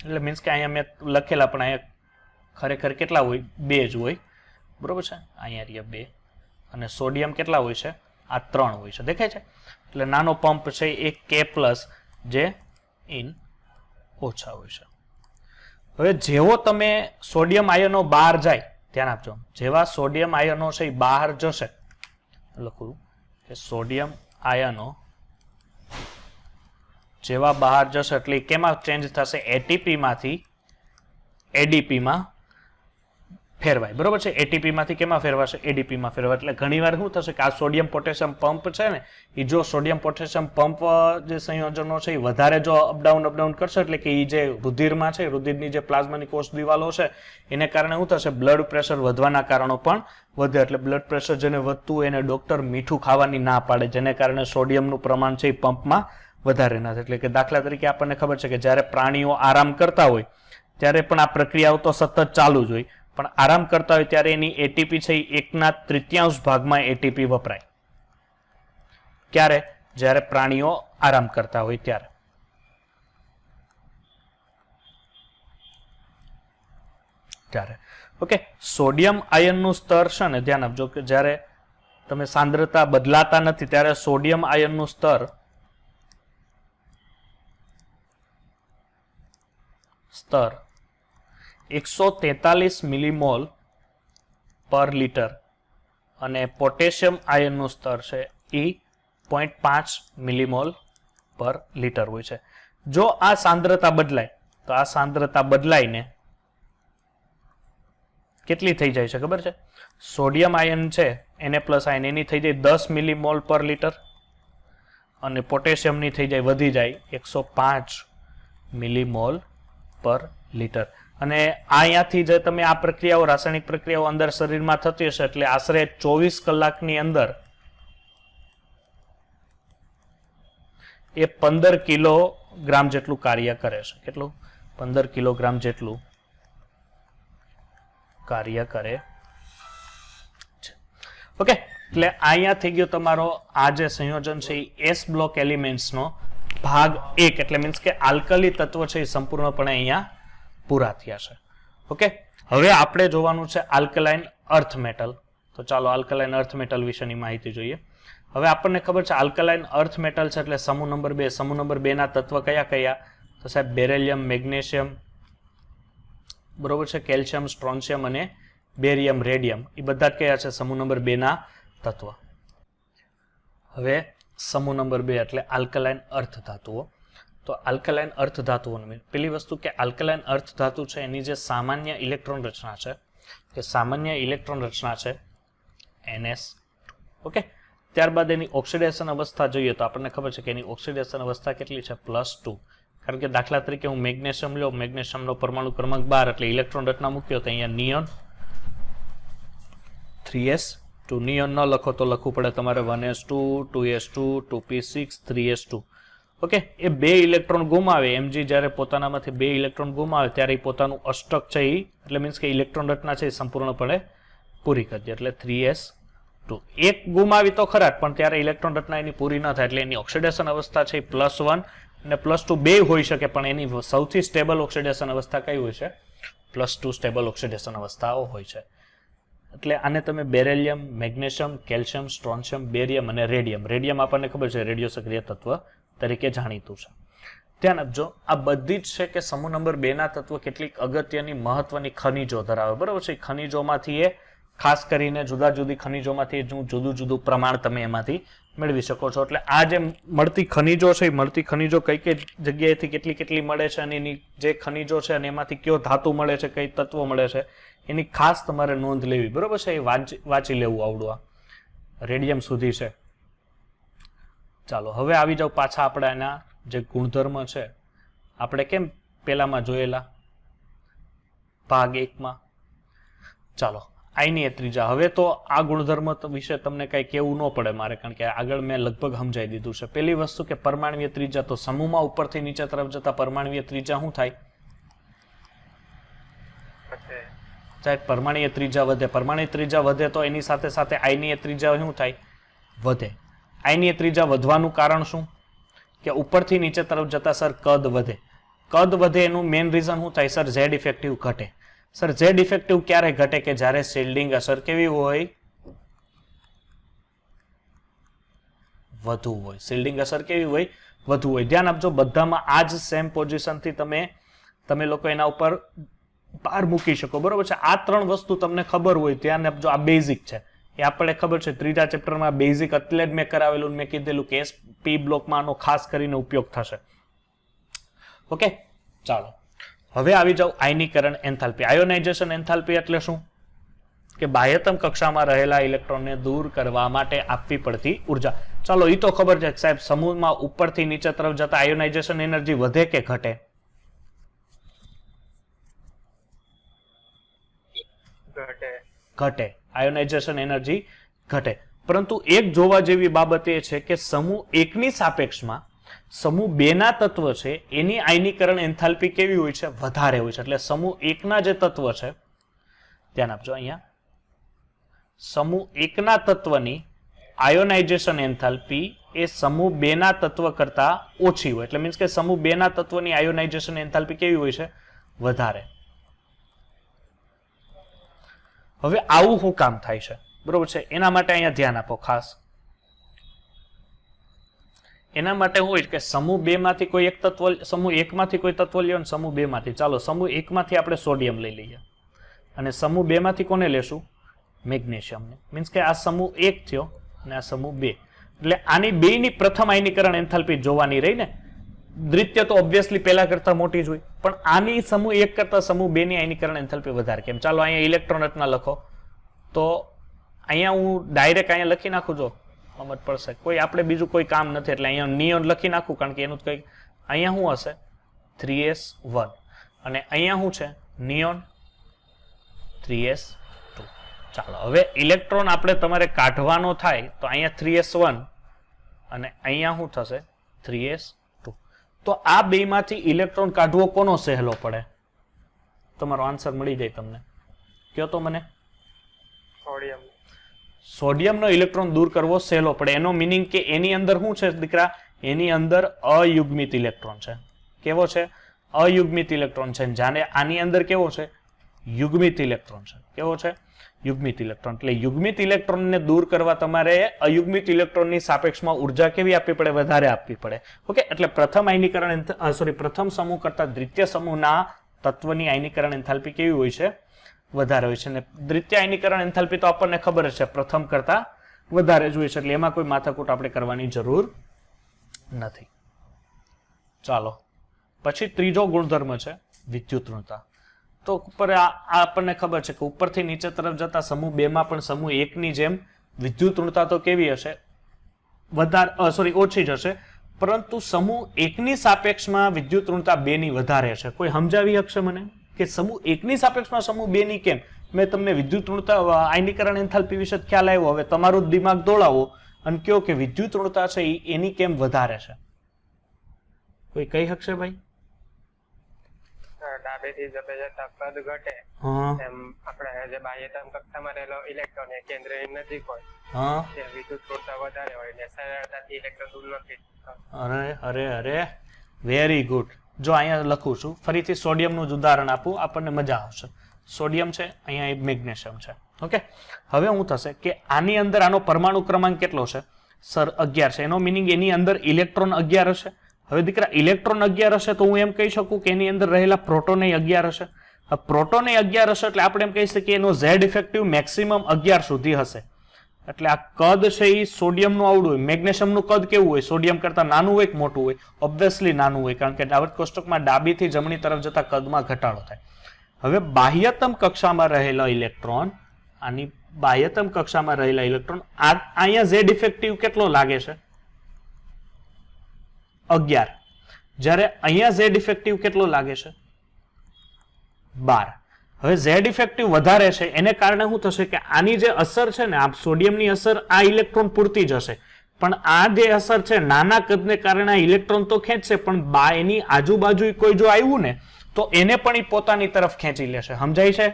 એટલે મીન્સ કે અહીંયા મેં લખેલા પણ અહીંયા ખરેખર કેટલા હોય, 2 જ હોય, બરોબર છે. અહીંયા રહ્યા 2 અને સોડિયમ કેટલા હોય છે, આ 3 હોય છે, દેખાય છે. એટલે નાનો પંપ છે એ K+ જે ઇન ઓછા હોય છે. હવે જેવો તમે સોડિયમ આયનો બહાર જાય, ધ્યાન આપજો, જેવા સોડિયમ આયનો છે એ બહાર જશે, લખું કે સોડિયમ આયનો જેવા બહાર જશે એટલે કેમાં ચેન્જ થશે, એટીપી માંથી એડીપી માં ફેરવાય, બરોબર છે. એટીપી માંથી કેમાં ફેરવાશે, એડીપી માં ફેરવાય. એટલે ઘણીવાર શું થશે કે આ સોડિયમ પોટેશિયમ પંપ છે ને, એ જો સોડિયમ પોટેશિયમ પંપ જે સંયોજનો છે એ વધારે જો અપડાઉન કરશે, એટલે કે એ જે રુધિરમાં છે, રુધિરની જે પ્લાઝમાની કોષ દિવાલો છે, એને કારણે શું થશે, બ્લડ પ્રેશર વધવાના કારણો પણ વધે. એટલે બ્લડ પ્રેશર જેને વધતું એને ડોક્ટર મીઠું ખાવાની ના પાડે, જેને કારણે સોડિયમનું પ્રમાણ છે એ પંપમાં વધારે ના થાય. એટલે કે દાખલા તરીકે આપણને ખબર છે કે જ્યારે પ્રાણીઓ આરામ કરતા હોય ત્યારે પણ આ પ્રક્રિયાઓ તો સતત ચાલુ જ હોય, પણ આરામ કરતા હોય ત્યારે એની એટીપી છે એ 1/3 ભાગમાં એટીપી વપરાય. ક્યારે, જ્યારે પ્રાણીઓ આરામ કરતા હોય ત્યારે. ઓકે, સોડિયમ આયનનું સ્તર છે ને, ધ્યાન આપજો કે જ્યારે તમે સાંદ્રતા બદલાતા નથી ત્યારે સોડિયમ આયનનું સ્તર 143 મિલીમોલ પર લિટર અને પોટેશિયમ આયનનું સ્તર છે એ 0.5 મિલીમોલ પર લિટર હોય છે. જો આ સાંદ્રતા બદલાય તો આ સાંદ્રતા બદલાઈને કેટલી થઈ જાય છે ખબર છે, સોડિયમ આયન છે Na+ આયન એની થઈ જાય 10 મિલીમોલ પર લિટર અને પોટેશિયમની થઈ જાય, વધી જાય 105 મિલીમોલ પર લિટર. અને અહીંયાથી જે તમે આ પ્રક્રિયાઓ, રાસાયણિક પ્રક્રિયાઓ અંદર શરીરમાં થતી હશે, એટલે આશરે 24 કલાકની અંદર એ 15 કિલોગ્રામ જેટલું કાર્ય કરે છે. કેટલું? 15 કિલોગ્રામ જેટલું કાર્ય કરે છે. ઓકે, એટલે અહીંયા થઈ ગયો તમારો આ જે સંયોજન છે એ S બ્લોક એલિમેન્ટ્સનો ભાગ 1, એટલે મીન્સ કે આલ્કલી તત્વ છે એ સંપૂર્ણપણે અહીંયા પૂરા થયા છે. ઓકે, હવે આપણે જોવાનું છે આલ્કલાઇન અર્થ મેટલ. તો ચાલો આલ્કલાઇન અર્થ મેટલ વિશેની માહિતી જોઈએ. હવે આપણને ખબર છે આલ્કલાઇન અર્થ મેટલ છે એટલે સમૂહ નંબર 2. સમૂહ નંબર 2 ના તત્વ કયા કયા? તો સાહેબ બેરેલિયમ, મેગ્નેશિયમ, બરોબર છે, કેલ્શિયમ, સ્ટ્રોન્શિયમ અને બેરિયમ, રેડિયમ, એ બધા કયા છે? સમૂહ નંબર 2 ના તત્વ. હવે સમૂહ નંબર 2 એટલે આલ્કલાઇન અર્થ ધાતુઓ. તો આલ્કલાઇન અર્થ ધાતુઓની પેલી વસ્તુ કે આલ્કલાઇન અર્થ ધાતુ છે એની જે સામાન્ય ઇલેક્ટ્રોન રચના છે, કે સામાન્ય ઇલેક્ટ્રોન રચના છે NS. ઓકે, ત્યારબાદ એની ઓક્સિડેશન અવસ્થા જોઈએ તો આપણને ખબર છે કે એની ઓક્સિડેશન અવસ્થા કેટલી છે? +2. કારણ કે દાખલા તરીકે હું મેગ્નેશિયમ લો, મેગ્નેશિયમનો પરમાણુ ક્રમાંક 12 એટલે ઇલેક્ટ્રોન રચના મૂક્યો તો અહીંયા નિયોન 3s2. નિયોન ન લખો તો લખવું પડે તમારે 1s2, 2s2, 2p6, 3s2. Okay, એ 2 ઇલેક્ટ્રોન ગુમાવે, Mg જ્યારે પોતાનામાંથી 2 ઇલેક્ટ્રોન ગુમાવે ત્યારે એ પોતાનું અષ્ટક છે એ, એટલે મીન્સ કે ઇલેક્ટ્રોન રચના છે એ સંપૂર્ણપણે પૂરી કરી દે, એટલે 3s2. એક ગુમાવી તો ખરા પણ ત્યારે ઇલેક્ટ્રોન રચના એની પૂરી ન થાય, એટલે એની ઓક્સિડેશન અવસ્થા છે એ +1 અને +2 બે હોઈ શકે, પણ એની સૌથી સ્ટેબલ ઓક્સિડેશન અવસ્થા કઈ હોય છે? +2 સ્ટેબલ ઓક્સિડેશન અવસ્થાઓ હોય છે. એટલે આને તમે બેરેલિયમ, મેગ્નેશિયમ, કેલ્શિયમ, સ્ટ્રોન્શિયમ, બેરિયમ અને રેડિયમ. રેડિયમ આપણને ખબર છે રેડિયો સક્રિય તત્વ તરીકે જાણીતું છે. ધ્યાન આપજો, આ બધી જ છે કે સમૂહ નંબર 2 ના તત્વ કેટલીક અગત્યની મહત્વની ખનિજો ધરાવે. બરાબર છે. ખનિજોમાંથી એ ખાસ કરીને જુદા જુદી ખનિજોમાંથી જુદું જુદું પ્રમાણ તમે એમાંથી મેળવી શકો છો. એટલે આ જે મળતી ખનિજો છે એ મળતી ખનિજો કઈ કઈ જગ્યાએથી કેટલી કેટલી મળે છે અને એની જે ખનિજો છે અને એમાંથી કયો ધાતુ મળે છે, કઈ તત્વો મળે છે, એની ખાસ તમારે નોંધ લેવી. બરોબર છે. એ વાંચી લેવું આવડું. આ રેડિયમ સુધી છે. ચાલો હવે આવી જાવ પાછા આપણે એના જે ગુણધર્મ છે આપણે કેમ પેલામાં જોયેલા ભાગ 1માં. ચાલો આઈનીય ત્રીજા. હવે તો આ ગુણધર્મ વિશે તમને કઈ કહેવું ન પડે મારે, કારણ કે આગળ મેં લગભગ સમજાવી દીધું છે. પહેલી વસ્તુ કે પરમાણ્વીય ત્રીજા, તો સમૂહમાં ઉપરથી નીચે તરફ જતા પરમાણ્વીય ત્રીજા શું થાય? સાહેબ પરમાણ્વીય ત્રીજા વધે. પરમાણ્વીય ત્રીજા વધે તો એની સાથે સાથે આયનીય ત્રીજા શું થાય? વધે. આયનીય ત્રીજા વધવાનું કારણ શું? કે ઉપરથી નીચે તરફ જતા સર કદ વધે. કદ વધે એનું મેઇન રીઝન શું થાય? સર ઝેડ ઇફેક્ટિવ ઘટે. સર ઝેડ ઇફેક્ટિવ ક્યારે ઘટે? કે જ્યારે શિલ્ડિંગ અસર કેવી હોય? વધુ હોય. શિલ્ડિંગ અસર કેવી હોય? વધુ હોય. ધ્યાન આપજો, બધામાં આ જ સેમ પોઝિશનથી તમે લોકો એના ઉપર ભાર મૂકી શકો. બરોબર છે. આ 3 વસ્તુ તમને ખબર હોય. ધ્યાન આપજો, આ બેઝિક છે. એ આપણે ખબર છે. ત્રીજા ચેપ્ટરમાં બેઝિક એટલે જ મેં કરાવેલું, મેં કીધેલું કે SP બ્લોકમાં આનો ખાસ કરીને ઉપયોગ થશે. ઓકે ચાલો હવે આવી જાવ આયનીકરણ એન્થાલ્પી. આયોનાઇઝેશન એન્થાલ્પી એટલે શું? કે બાહ્યતમ કક્ષામાં રહેલા ઇલેક્ટ્રોનને દૂર કરવા માટે આપવી પડતી ઉર્જા. ચાલો એ તો ખબર છે સાહેબ, સમૂહમાં ઉપરથી નીચે તરફ જતા આયોનાઇઝેશન એનર્જી વધે કે ઘટે? ઘટે. આયોનાઇઝેશન એનર્જી ઘટે. પરંતુ એક જોવા જેવી બાબત એ છે કે સમૂહ 1 ની સાપેક્ષમાં સમૂહ 2 ના તત્વ છે એની આયનીકરણ એન્થાલ્પી કેવી હોય છે? વધારે હોય છે. એટલે સમૂહ 1 ના જે તત્વ છે, ધ્યાન આપજો અહીંયા, સમૂહ 1 ના તત્વની આયોનાઇઝેશન એન્થાલ્પી એ સમૂહ 2 ના તત્વ કરતા ઓછી હોય. એટલે મીન્સ કે સમૂહ 2 ના તત્વની આયોનાઇઝેશન એન્થાલ્પી કેવી હોય છે? વધારે. હવે આવું શું કામ થાય છે? બરોબર છે. એના માટે અહીંયા ધ્યાન આપો ખાસ. એના માટે હોય કે સમૂહ 2 માંથી કોઈ એક તત્વ, સમૂહ 1 માંથી કોઈ તત્વ લ્યો ને સમૂહ 2 માંથી. ચાલો સમૂહ 1 માંથી આપણે સોડિયમ લઈ લઈએ અને સમૂહ 2 માંથી કોને લેશું? મેગ્નેશિયમને. મીન્સ કે આ સમૂહ 1 થયો અને આ સમૂહ 2. એટલે આની બેયની પ્રથમ આયનીકરણ એન્થાલ્પી જોવાની રહી ને. દ્વિતીય તો ઓબ્વિયસલી પહેલા કરતા મોટી જ હોય, પણ આની સમૂહ 1 કરતા સમૂહ 2 ની આયનીકરણ એન્થાલ્પી વધારે. કેમ? ચાલો અહીંયા ઇલેક્ટ્રોન રચના લખો. તો અહીંયા હું ડાયરેક્ટ અહીંયા લખી નાખું, જો સમજ પડશે. કોઈ આપણે બીજું કોઈ કામ નથી એટલે અહીંયા નિયોન લખી નાખું, કારણ કે એનું કંઈક અહીંયા શું હશે? 3s1 અને અહીંયા શું છે? Neon 3s2. ચાલો હવે ઇલેક્ટ્રોન આપણે તમારે કાઢવાનો થાય તો અહીંયા 3s1 અને અહીંયા શું થશે? 3s2. તો આ બેમાંથી ઇલેક્ટ્રોન કાઢવો કોનો સહેલો પડે? તમારો આન્સર મળી જાય તમને. કયો તો મને. સોડિયમ. સોડિયમનો ઇલેક્ટ્રોન દૂર કરવો સહેલો પડે. એનો મિનિંગ કે એની અંદર શું છે દીકરા? એની અંદર અયુગ્મિત ઇલેક્ટ્રોન છે. કેવો છે? અયુગ્મિત ઇલેક્ટ્રોન છે. જાણે આની અંદર કેવો છે? યુગ્મિત ઇલેક્ટ્રોન છે. કેવો છે? યુગ્મિત ઇલેક્ટ્રોન. એટલે યુગ્મિત ઇલેક્ટ્રોનને દૂર કરવા તમારે અયુગ્મિત ઇલેક્ટ્રોનની સાપેક્ષમાં ઉર્જા કેવી આપવી પડે? વધારે આપવી પડે. ઓકે, એટલે પ્રથમ આયનીકરણ પ્રથમ સમૂહ કરતા દ્વિતીય સમૂહના તત્વની આયનીકરણ એન્થાલ્પી કેવી હોય છે? વધારે હોય છે. અને દ્વિતીય આયનીકરણ એન્થાલ્પી તો આપણને ખબર જ છે પ્રથમ કરતા વધારે જ હોય છે. એટલે એમાં કોઈ માથાકૂટ આપણે કરવાની જરૂર નથી. ચાલો પછી ત્રીજો ગુણધર્મ છે વિદ્યુત ઋણતા. તો ઉપર આપણને ખબર છે કે ઉપરથી નીચે તરફ જતા સમૂહ 2 માં પણ સમૂહ 1 ની જેમ વિદ્યુત ઋણતા તો કેવી હશે? ઓછી જ હશે. પરંતુ સમૂહ 1 ની સાપેક્ષમાં વિદ્યુત ઋણતા 2 ની વધારે છે. કોઈ સમજાવી શકશે મને કે સમૂહ 1 ની સાપેક્ષમાં સમૂહ 2 ની કેમ? મેં તમને વિદ્યુત ઋણતા આયનીકરણ એન્થાલ્પી વિશે ખ્યાલ આવ્યો. હવે તમારું દિમાગ દોડાવો અને કહો કે વિદ્યુત ઋણતા છે એની કેમ વધારે છે? કોઈ કહી શકશે ભાઈ? ડાબેથી જતા જતા કદ ઘટે એમ આપણે જે બાહ્યતમ કક્ષામાં રહેલો ઇલેક્ટ્રોન એ કેન્દ્રની નજીક હોય તે વિદ્યુત ઋણતા વધારે હોય ને સરળતાથી ઇલેક્ટ્રોન દૂર નથી. અરે વેરી ગુડ. જો અહીંયા લખું છું, ફરીથી સોડિયમનું જ ઉદાહરણ આપું, આપણને મજા આવશે. સોડિયમ છે, અહીંયા મેગ્નેશિયમ છે. ઓકે, હવે શું થશે કે આની અંદર આનો પરમાણુ ક્રમાંક કેટલો છે સર? 11 છે. એનો મિનિંગ એની અંદર ઇલેક્ટ્રોન 11 હશે. હવે દીકરા ઇલેક્ટ્રોન 11 હશે તો હું એમ કહી શકું કે એની અંદર રહેલા પ્રોટોન 11 હશે. પ્રોટોન 11 હશે એટલે આપણે એમ કહી શકીએ એનો ઝેડ ઇફેક્ટિવ મેક્સિમમ 11 સુધી હશે. એટલે આ કદ છે એ સોડિયમનું આવડું હોય. મેગ્નેશિયમનું કદ કેવું હોય? સોડિયમ કરતા નાનું હોય કે મોટું હોય? ઓબ્વિયસલી નાનું હોય, કારણ કે આવર્ત કોષ્ટકમાં ડાબીથી જમણી તરફ જતા કદમાં ઘટાડો થાય. હવે બાહ્યતમ કક્ષામાં રહેલા ઇલેક્ટ્રોન, આની બાહ્યતમ કક્ષામાં રહેલા ઇલેક્ટ્રોન અહીંયા ઝેડ ઇફેક્ટિવ કેટલો લાગે છે? 11. જ્યારે અહીંયા ઝેડ ઇફેક્ટિવ કેટલો લાગે છે? 12. હવે ઝેડ ઇફેક્ટિવ વધારે છે એને કારણે શું થશે કે આની જે અસર છે ને, આ સોડિયમની અસર આ ઇલેક્ટ્રોન પૂરતી જ હશે, પણ આ જે અસર છે નાના કદને કારણે આ ઇલેક્ટ્રોન તો ખેંચશે, પણ એની આજુબાજુ કોઈ જો આવ્યું ને તો એને પણ એ પોતાની તરફ ખેંચી લેશે. સમજાય છે?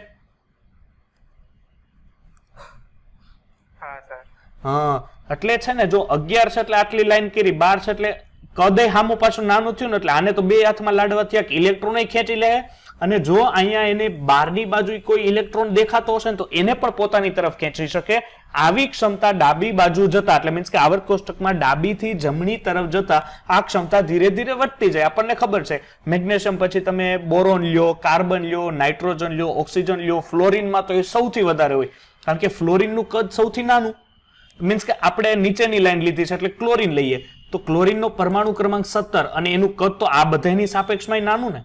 હા, એટલે છે ને જો 11 છે એટલે આટલી લાઈન કરી, 12 છે એટલે કદે સામું પાછું નાનું થયું ને, એટલે આને તો બે હાથમાં લાડવા થયા કે ઇલેક્ટ્રોન ખેંચી લે. અને જો અહીંયા એને બહારની બાજુ કોઈ ઇલેક્ટ્રોન દેખાતો હશે ને તો એને પણ પોતાની તરફ ખેંચી શકે. આવી ક્ષમતા ડાબી બાજુ જતા, એટલે મીન્સ કે આવર્ત કોષ્ટકમાં ડાબીથી જમણી તરફ જતા આ ક્ષમતા ધીરે ધીરે વધતી જાય. આપણને ખબર છે મેગ્નેશિયમ પછી તમે બોરોન લ્યો, કાર્બન લ્યો, નાઇટ્રોજન લ્યો, ઓક્સિજન લ્યો, ફ્લોરિનમાં તો એ સૌથી વધારે હોય, કારણ કે ફ્લોરિનનું કદ સૌથી નાનું. મીન્સ કે આપણે નીચેની લાઈન લીધી છે એટલે ક્લોરિન લઈએ તો ક્લોરિનનો પરમાણુ ક્રમાંક 17 અને એનું કદ તો આ બધાની સાપેક્ષમાં નાનું ને,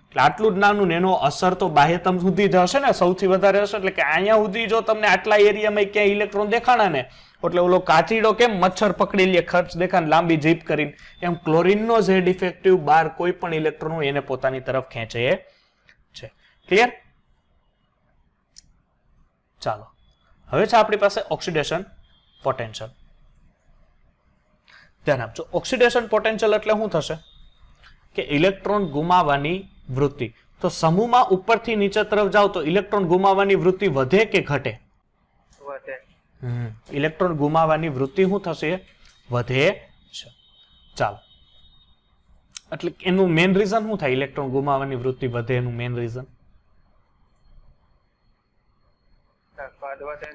એટલે આટલું જ નાનું ને એનો અસર તો બાહ્યતમ સુધી જ હશે ને, સૌથી વધારે હશે. એટલે કે અહીંયા સુધી જો તમને આટલા એરિયામાં ક્યાંય ઇલેક્ટ્રોન દેખાણા ને, એટલે ઓલો કાચીડો કેમ મચ્છર પકડી લે ખર્ચ દેખાને લાંબી જીપ કરીને, એમ ક્લોરિનનો ઝેડ ઇફેક્ટિવ બાર કોઈ પણ ઇલેક્ટ્રોન હોય એને પોતાની તરફ ખેંચે છે. ક્લિયર? ચાલો, હવે છે આપણી પાસે ઓક્સિડેશન પોટેન્શિયલ. ધ્યાન આપજો, ઓક્સિડેશન પોટેન્શિયલ એટલે શું થશે કે ઇલેક્ટ્રોન ગુમાવવાની વૃત્તિ. તો સમૂહમાં ઉપરથી નીચે તરફ જાવ તો ઇલેક્ટ્રોન ગુમાવવાની વૃત્તિ વધે કે ઘટે? વધે. ઇલેક્ટ્રોન ગુમાવવાની વૃત્તિ શું થશે? વધે છે. ચાલો, એટલે એનું મેઇન રીઝન શું થાય? ઇલેક્ટ્રોન ગુમાવવાની વૃત્તિ વધે એનું મેઇન રીઝન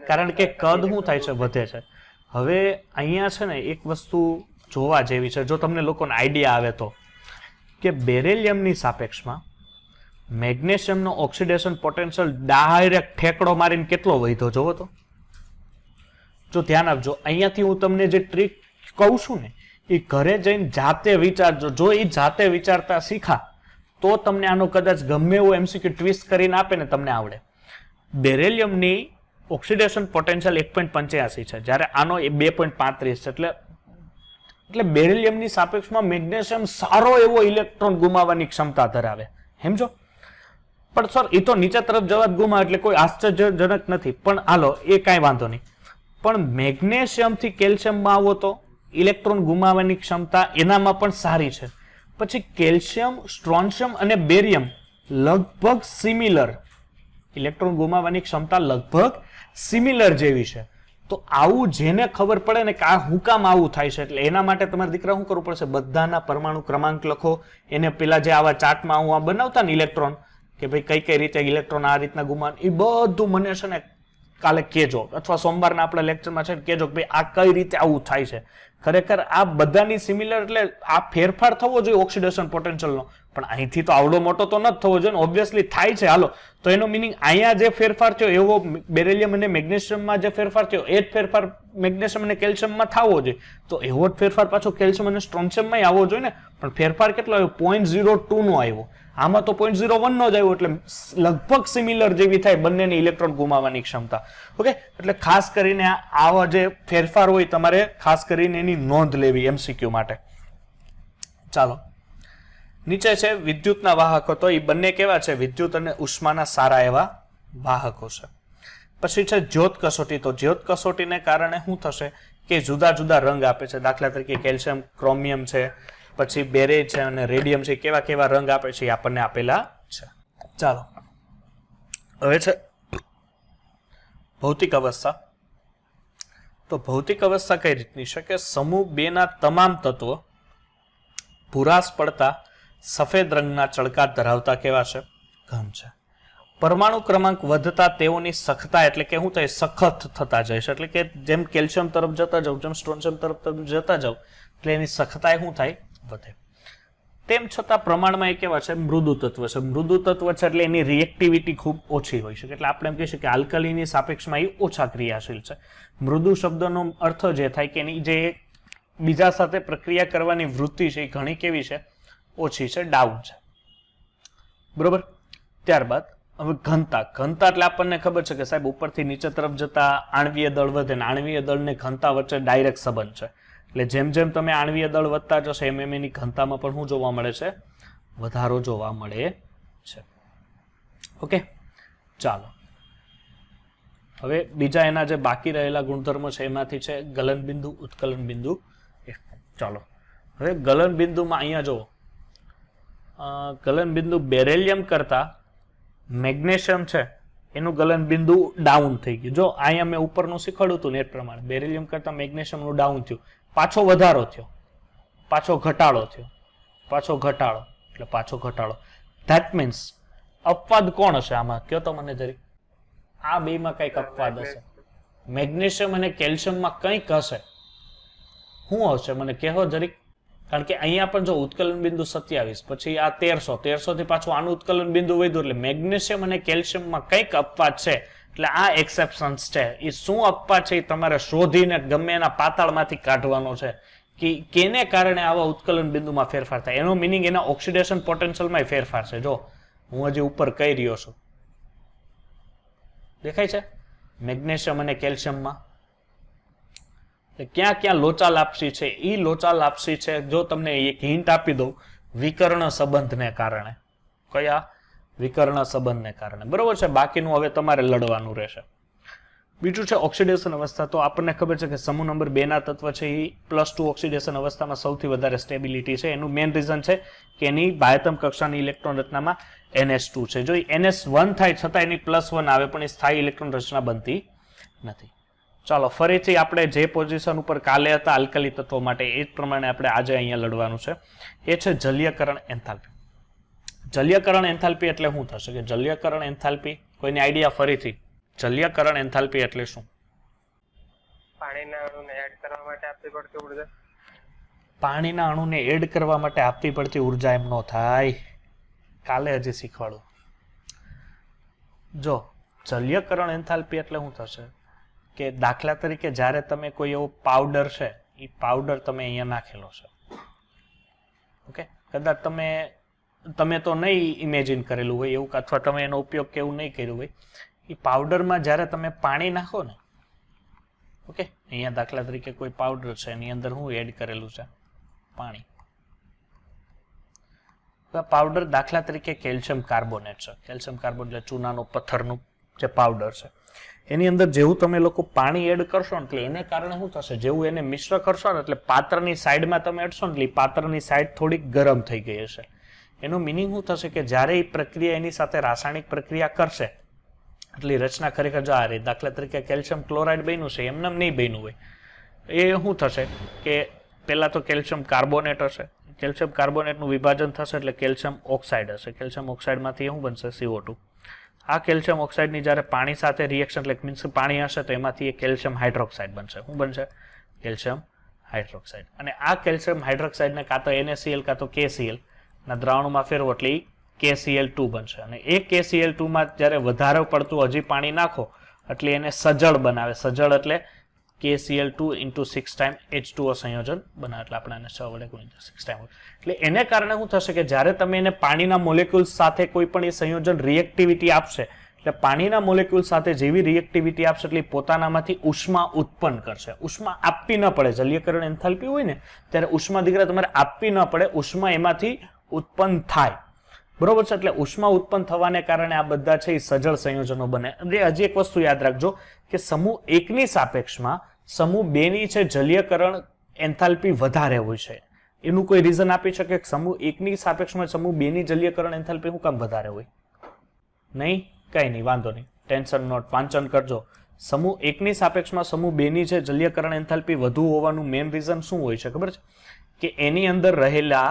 કારણ કે કદ શું થાય છે? વધે છે. હવે અહીંયા છે ને એક વસ્તુ જોવા જેવી છે, જો તમને લોકોને આઈડિયા આવે તો, કે બેરિલિયમની સાપેક્ષમાં મેગ્નેશિયમનો ઓક્સિડેશન પોટેન્શિયલ ડાયરેક્ટ ઠેકડો મારીને કેટલો વધ્યો જોવો તો. જો ધ્યાન આપજો, અહીંયાથી હું તમને જે ટ્રીક કહું છું ને એ ઘરે જઈને જાતે વિચારજો. જો એ જાતે વિચારતા શીખા તો તમને આનો કદાચ ગમે એવો એમસીક્યુ ટ્વિસ્ટ કરીને આપે ને તમને આવડે. બેરિલિયમની ઓક્સિડેશન પોટેન્શિયલ 1.85 છે, જ્યારે આનો 2.35 છે. એટલે બેરિલિયમની સાપેક્ષમાં મેગ્નેશિયમ સારો એવો ઇલેક્ટ્રોન ગુમાવવાની ક્ષમતા ધરાવે. સમજો? પણ સર એ તો નીચે તરફ જવા જ ગુમાવે એટલે કોઈ આશ્ચર્યજનક નથી, પણ હાલો એ કાંઈ વાંધો નહીં. પણ મેગ્નેશિયમથી કેલ્શિયમમાં આવો તો ઇલેક્ટ્રોન ગુમાવવાની ક્ષમતા એનામાં પણ સારી છે. પછી કેલ્શિયમ, સ્ટ્રોન્શિયમ અને બેરિયમ લગભગ સિમિલર, ઇલેક્ટ્રોન ગુમાવવાની ક્ષમતા લગભગ સિમિલર જેવી છે. તો આવું જેને ખબર પડે ને કે આ હું કામ આવું થાય છે, એટલે એના માટે તમારે દીકરા શું કરવું પડશે? બધાના પરમાણુ ક્રમાંક લખો. એને પેલા જે આવા ચાર્ટમાં હું આ બનાવતા ને ઇલેક્ટ્રોન, કે ભાઈ કઈ કઈ રીતે ઇલેક્ટ્રોન આ રીતના ગુમાવ, એ બધું મને છે ને કાલે કહેજો, અથવા સોમવારના આપણા લેક્ચરમાં છે કહેજો કે ભાઈ આ કઈ રીતે આવું થાય છે. ખરેખર આ બધાની સિમિલર, એટલે આ ફેરફાર થવો જોઈએ ઓક્સિડેશન પોટેન્શિયલનો, પણ અહીંથી તો આવડો મોટો તો નથી થવો જોઈએ ને. ઓબ્વિયસલી થાય છે. હાલો, તો એનો મિનિંગ અહીંયા જે ફેરફાર થયો એવો બેરિલિયમ અને મેગ્નેશિયમમાં જે ફેરફાર થયો એ જ ફેરફાર મેગ્નેશિયમ અને કેલ્શિયમમાં થવો જોઈએ. તો એવો જ ફેરફાર પાછો કેલ્શિયમ અને સ્ટ્રોન્શિયમમાં આવવો જોઈએ ને. પણ ફેરફાર કેટલો આવ્યો? 0.02 નો આવ્યો. આમાં તો 0.01 નો જ આવ્યો, એટલે લગભગ સિમિલર જેવી થાય બંનેની ઇલેક્ટ્રોન ગુમાવવાની ક્ષમતા. ઓકે, એટલે ખાસ કરીને આવા જે ફેરફાર હોય તમારે ખાસ કરીને એની નોંધ લેવી એમસીક્યુ માટે. ચાલો, નીચે છે વિદ્યુતના વાહકો. તો એ બંને કેવા છે? વિદ્યુત અને ઉષ્માના સારા એવા વાહકો છે. પછી છે જ્યોત કસોટી. તો જ્યોત કસોટીને કારણે શું થશે કે જુદા જુદા રંગ આપે છે. દાખલા તરીકે કેલ્શિયમ, ક્રોમિયમ છે, પછી બેરેજ છે અને રેડિયમ છે. કેવા કેવા રંગ આપે છે એ આપણને આપેલા છે. ચાલો, હવે છે ભૌતિક અવસ્થા. તો ભૌતિક અવસ્થા કઈ રીતની છે કે સમૂહ 2 ના તમામ તત્વો ભૂરાશ પડતા સફેદ રંગના ચળકા ધરાવતા કેવા છે? ઘન છે. પરમાણુ ક્રમાંક વધતા તેઓની સખતા એટલે કે શું થાય? સખત થતા જાય છે. એટલે કે જેમ કેલ્શિયમ તરફ જતા જાવ, જેમ સ્ટ્રોન્શિયમ તરફ જતા જાવ એટલે એની સખતા શું થાય? વધે. તેમ છતાં પ્રમાણમાં એ કેવા છે? મૃદુ તત્વ છે. મૃદુ તત્વ છે એટલે એની રિએક્ટિવિટી ખૂબ ઓછી હોય છે. એટલે આપણે એમ કહી શકીએ કે આલ્કલીની સાપેક્ષમાં એ ઓછા ક્રિયાશીલ છે. મૃદુ શબ્દનો અર્થ જે થાય કે એની જે બીજા સાથે પ્રક્રિયા કરવાની વૃત્તિ છે એ ઘણી કેવી છે? ઓછી છે, ડાઉન છે. બરોબર. ત્યારબાદ હવે ઘનતા. ઘનતા એટલે આપણને ખબર છે કે સાહેબ ઉપરથી નીચે તરફ જતા આણ્વીય દળ વધે ને આણ્વીય દળ ને ઘનતા વચ્ચે ડાયરેક્ટ સંબંધ છે. એટલે જેમ જેમ તમે આણ્વીય દળ વધતા જશો એમ એમ એની ઘનતામાં પણ શું જોવા મળે છે? વધારો જોવા મળે છે. ઓકે, ચાલો હવે બીજા એના જે બાકી રહેલા ગુણધર્મો છે એમાંથી છે ગલન બિંદુ, ઉત્કલન બિંદુ. ચાલો હવે ગલન બિંદુમાં અહીંયા જુઓ, ગલન બિંદુ બેરેલિયમ કરતા મેગ્નેશિયમ છે એનું ગલન બિંદુ ડાઉન થઈ ગયું. જો અહીંયા મેં ઉપરનું શીખવાડ્યું હતું ને એ પ્રમાણે બેરિલિયમ કરતા મેગ્નેશિયમનું ડાઉન થયું, પાછો વધારો થયો, પાછો ઘટાડો થયો, પાછો ઘટાડો, એટલે પાછો ઘટાડો. ધેટ મીન્સ અપવાદ કોણ હશે આમાં? કયો તો મને જરી. આ બેમાં કંઈક અપવાદ હશે. મેગ્નેશિયમ અને કેલ્શિયમમાં કંઈક હશે. શું હશે મને કહેવો જરીક. કારણ કે અહીંયા પણ જો ઉત્કલન બિંદુ 27, પછી આ 1300 થી પાછું આનું ઉત્કલન બિંદુ વધ્યું, એટલે મેગ્નેશિયમ અને કેલ્શિયમમાં કંઈક અપવાદ છે. એટલે આ એક્સેપ્શન્સ છે. એ શું અપવાદ છે એ તમારે શોધીને ગમે એના પાતાળમાંથી કાઢવાનો છે કે કેને કારણે આવા ઉત્કલન બિંદુમાં ફેરફાર થાય. એનો મિનિંગ એના ઓક્સિડેશન પોટેન્શિયલમાં ફેરફાર છે. જો હું હજી ઉપર કહી રહ્યો છું, દેખાય છે? મેગ્નેશિયમ અને કેલ્શિયમમાં ક્યાં ક્યાં લોચા લાપસી છે? એ લોચા લાપસી છે જો તમને એક હિન્ટ આપી દઉં, વિકર્ણ સંબંધને કારણે. કયા? વિકર્ણ સંબંધને કારણે. બરોબર છે. બાકીનું હવે તમારે લડવાનું રહેશે. બીજું છે ઓક્સિડેશન અવસ્થા. તો આપણને ખબર છે કે સમૂહ નંબર 2 ના તત્વ છે એ +2 ઓક્સિડેશન અવસ્થામાં સૌથી વધારે સ્ટેબિલિટી છે. એનું મેઇન રીઝન છે કે એની બાહ્યતમ કક્ષાની ઇલેક્ટ્રોન રચનામાં NS2 છે. જો NS1 થાય છતાં એની +1 આવે પણ એ સ્થાયી ઇલેક્ટ્રોન રચના બનતી નથી. ચાલો ફરીથી આપણે જે પોઝિશન ઉપર કાલે હતા આલ્કલી તત્વો માટે એ જ પ્રમાણે આપણે આજે અહીંયા લડવાનું છે. એ છે જલીયકરણ એન્થાલ્પી. જલીયકરણ એન્થાલ્પી એટલે શું થશે? કે જલીયકરણ એન્થાલ્પી કોઈની આઈડિયા? ફરીથી જલીયકરણ એન્થાલ્પી એટલે શું? પાણીના અણુને એડ કરવા માટે આપવી પડતી ઉર્જા. પાણીના અણુને એડ કરવા માટે આપવી પડતી ઉર્જા એમ ન થાય, કાલે હજી શીખવાડું. જો જલીયકરણ એન્થાલ્પી એટલે શું થશે કે દાખલા તરીકે જ્યારે તમે કોઈ એવો પાવડર છે, એ પાવડર તમે અહીંયા નાખેલો છે, ઓકે, કદાચ તમે તો નહીં ઇમેજિન કરેલું હોય એવું, અથવા તમે એનો ઉપયોગ કે એવું નહીં કર્યું હોય. એ પાવડરમાં જ્યારે તમે પાણી નાખો ને, ઓકે, અહીંયા દાખલા તરીકે કોઈ પાવડર છે એની અંદર હું એડ કરેલું છે પાણી. પાવડર દાખલા તરીકે કેલ્શિયમ કાર્બોનેટ છે. કેલ્શિયમ કાર્બોનેટ એટલે ચૂનાનો પથ્થરનું જે પાવડર છે, એની અંદર જેવું તમે લોકો પાણી એડ કરશો ને એટલે એને કારણે શું થશે? જેવું એને મિશ્ર કરશો ને એટલે પાત્રની સાઈડમાં તમે એડશો ને એટલે પાત્રની સાઈડ થોડીક ગરમ થઈ ગઈ હશે. એનો મિનિંગ શું થશે કે જ્યારે એ પ્રક્રિયા એની સાથે રાસાયણિક પ્રક્રિયા કરશે એટલે રચના ખરેખર જો આ રહી. દાખલા તરીકે કેલ્શિયમ ક્લોરાઇડ બન્યું છે, એમને નહીં બન્યું હોય. એ શું થશે કે પહેલાં તો કેલ્શિયમ કાર્બોનેટ હશે, કેલ્શિયમ કાર્બોનેટનું વિભાજન થશે એટલે કેલ્શિયમ ઓક્સાઇડ હશે. કેલ્શિયમ ઓક્સાઇડમાંથી શું બનશે? CO2. આ કેલ્શિયમ ઓક્સાઇડની જ્યારે પાણી સાથે રિએક્શન એટલે મીન્સ પાણી હશે તો એમાંથી એક કેલ્શિયમ હાઇડ્રોક્સાઇડ બનશે. શું બનશે? Calcium hydroxide. અને આ કેલ્શિયમ હાઇડ્રોક્સાઇડને કાં તો NaCl કાં તો KCl ના દ્રાવણમાં ફેરવો એટલે KCl2 બનશે. અને એ KCl2માં જ્યારે વધારે પડતું હજી પાણી નાખો એટલે એને સજળ બનાવે. સજળ એટલે KCl2 × 6 ટાઈમ H2O સંયોજન બનાવે. એટલે આપણે એને 6 વડે ગુણીએ 6 ટાઈમ. એટલે એને કારણે શું થશે કે જ્યારે તમે એને પાણીના મોલેક્યુલ્સ સાથે કોઈ પણ એ સંયોજન રિએક્ટિવિટી આપશે એટલે પાણીના મોલેક્યુલ સાથે જેવી રિએક્ટિવિટી આપશે એટલે પોતાનામાંથી ઉષ્મા ઉત્પન્ન કરશે. ઉષ્મા આપવી ન પડે. જલીયકરણ એન્થાલ્પી હોય ને ત્યારે ઉષ્મા દીકરા તમારે આપવી ન પડે, ઉષ્મા એમાંથી ઉત્પન્ન થાય. બરોબર છે? એટલે ઉષ્મા ઉત્પન્ન થવાને કારણે આ બધા છે એ સજળ સંયોજનો બને. હજી એક વસ્તુ યાદ રાખજો કે સમૂહ 1 ની સાપેક્ષમાં સમૂહ 2 ની છે જલીયકરણ એન્થાલ્પી વધારે હોય છે. એનું કોઈ રીઝન આપી શકે? સમૂહ 1 ની સાપેક્ષમાં સમૂહ 2 ની જલીયકરણ એન્થાલ્પી શું કામ વધારે હોય? નહીં, કઈ નહીં, વાંધો નહીં, ટેન્શન નોટ, વાંચન કરજો. સમૂહ 1 ની સાપેક્ષમાં સમૂહ 2 ની છે જલીયકરણ એન્થાલ્પી વધુ હોવાનું મેઇન રીઝન શું હોય છે ખબર છે? કે એની અંદર રહેલા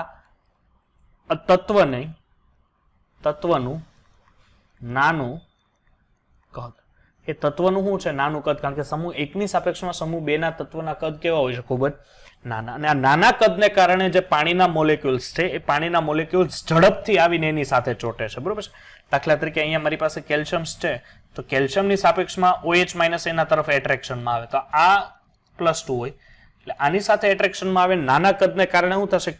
તત્વનું નાનું કદ. એ તત્વનું શું છે? નાનું કદ. કારણ કે સમૂહ 1 ની સાપેક્ષમાં સમૂહ 2 ના તત્વના કદ કેવા હોય છે? ખૂબ જ નાના. અને આ નાના કદને કારણે જે પાણીના મોલેક્યુલ્સ છે એ પાણીના મોલેક્યુલ્સ ઝડપથી આવીને એની સાથે ચોંટે છે. બરોબર છે. દાખલા તરીકે અહીંયા મારી પાસે કેલ્શિયમ છે, તો કેલ્શિયમની સાપેક્ષમાં OH- એના તરફ એટ્રેક્શનમાં આવે, તો આ +2 હોય એટલે આની સાથે એટ્રેક્શનમાં આવે. નાના કદને કારણે શું થશે?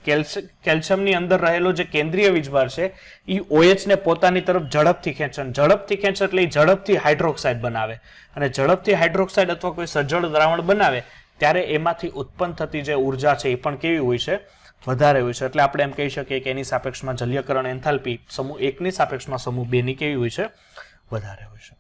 કેલ્શિયમની અંદર રહેલો જે કેન્દ્રીય વીજભાર છે એ OH ને પોતાની તરફ ઝડપથી ખેંચે, ઝડપથી ખેંચે એટલે એ ઝડપથી હાઇડ્રોક્સાઇડ બનાવે, અને ઝડપથી હાઇડ્રોક્સાઇડ અથવા કોઈ સજ્જડ દ્રાવણ બનાવે ત્યારે એમાંથી ઉત્પન્ન થતી જે ઉર્જા છે એ પણ કેવી હોય છે? વધારે હોય છે. એટલે આપણે એમ કહી શકીએ કે એની સાપેક્ષમાં જલીયકરણ એન્થાલ્પી સમૂહ 1 ની સાપેક્ષમાં સમૂહ 2 ની કેવી હોય છે? વધારે હોય છે.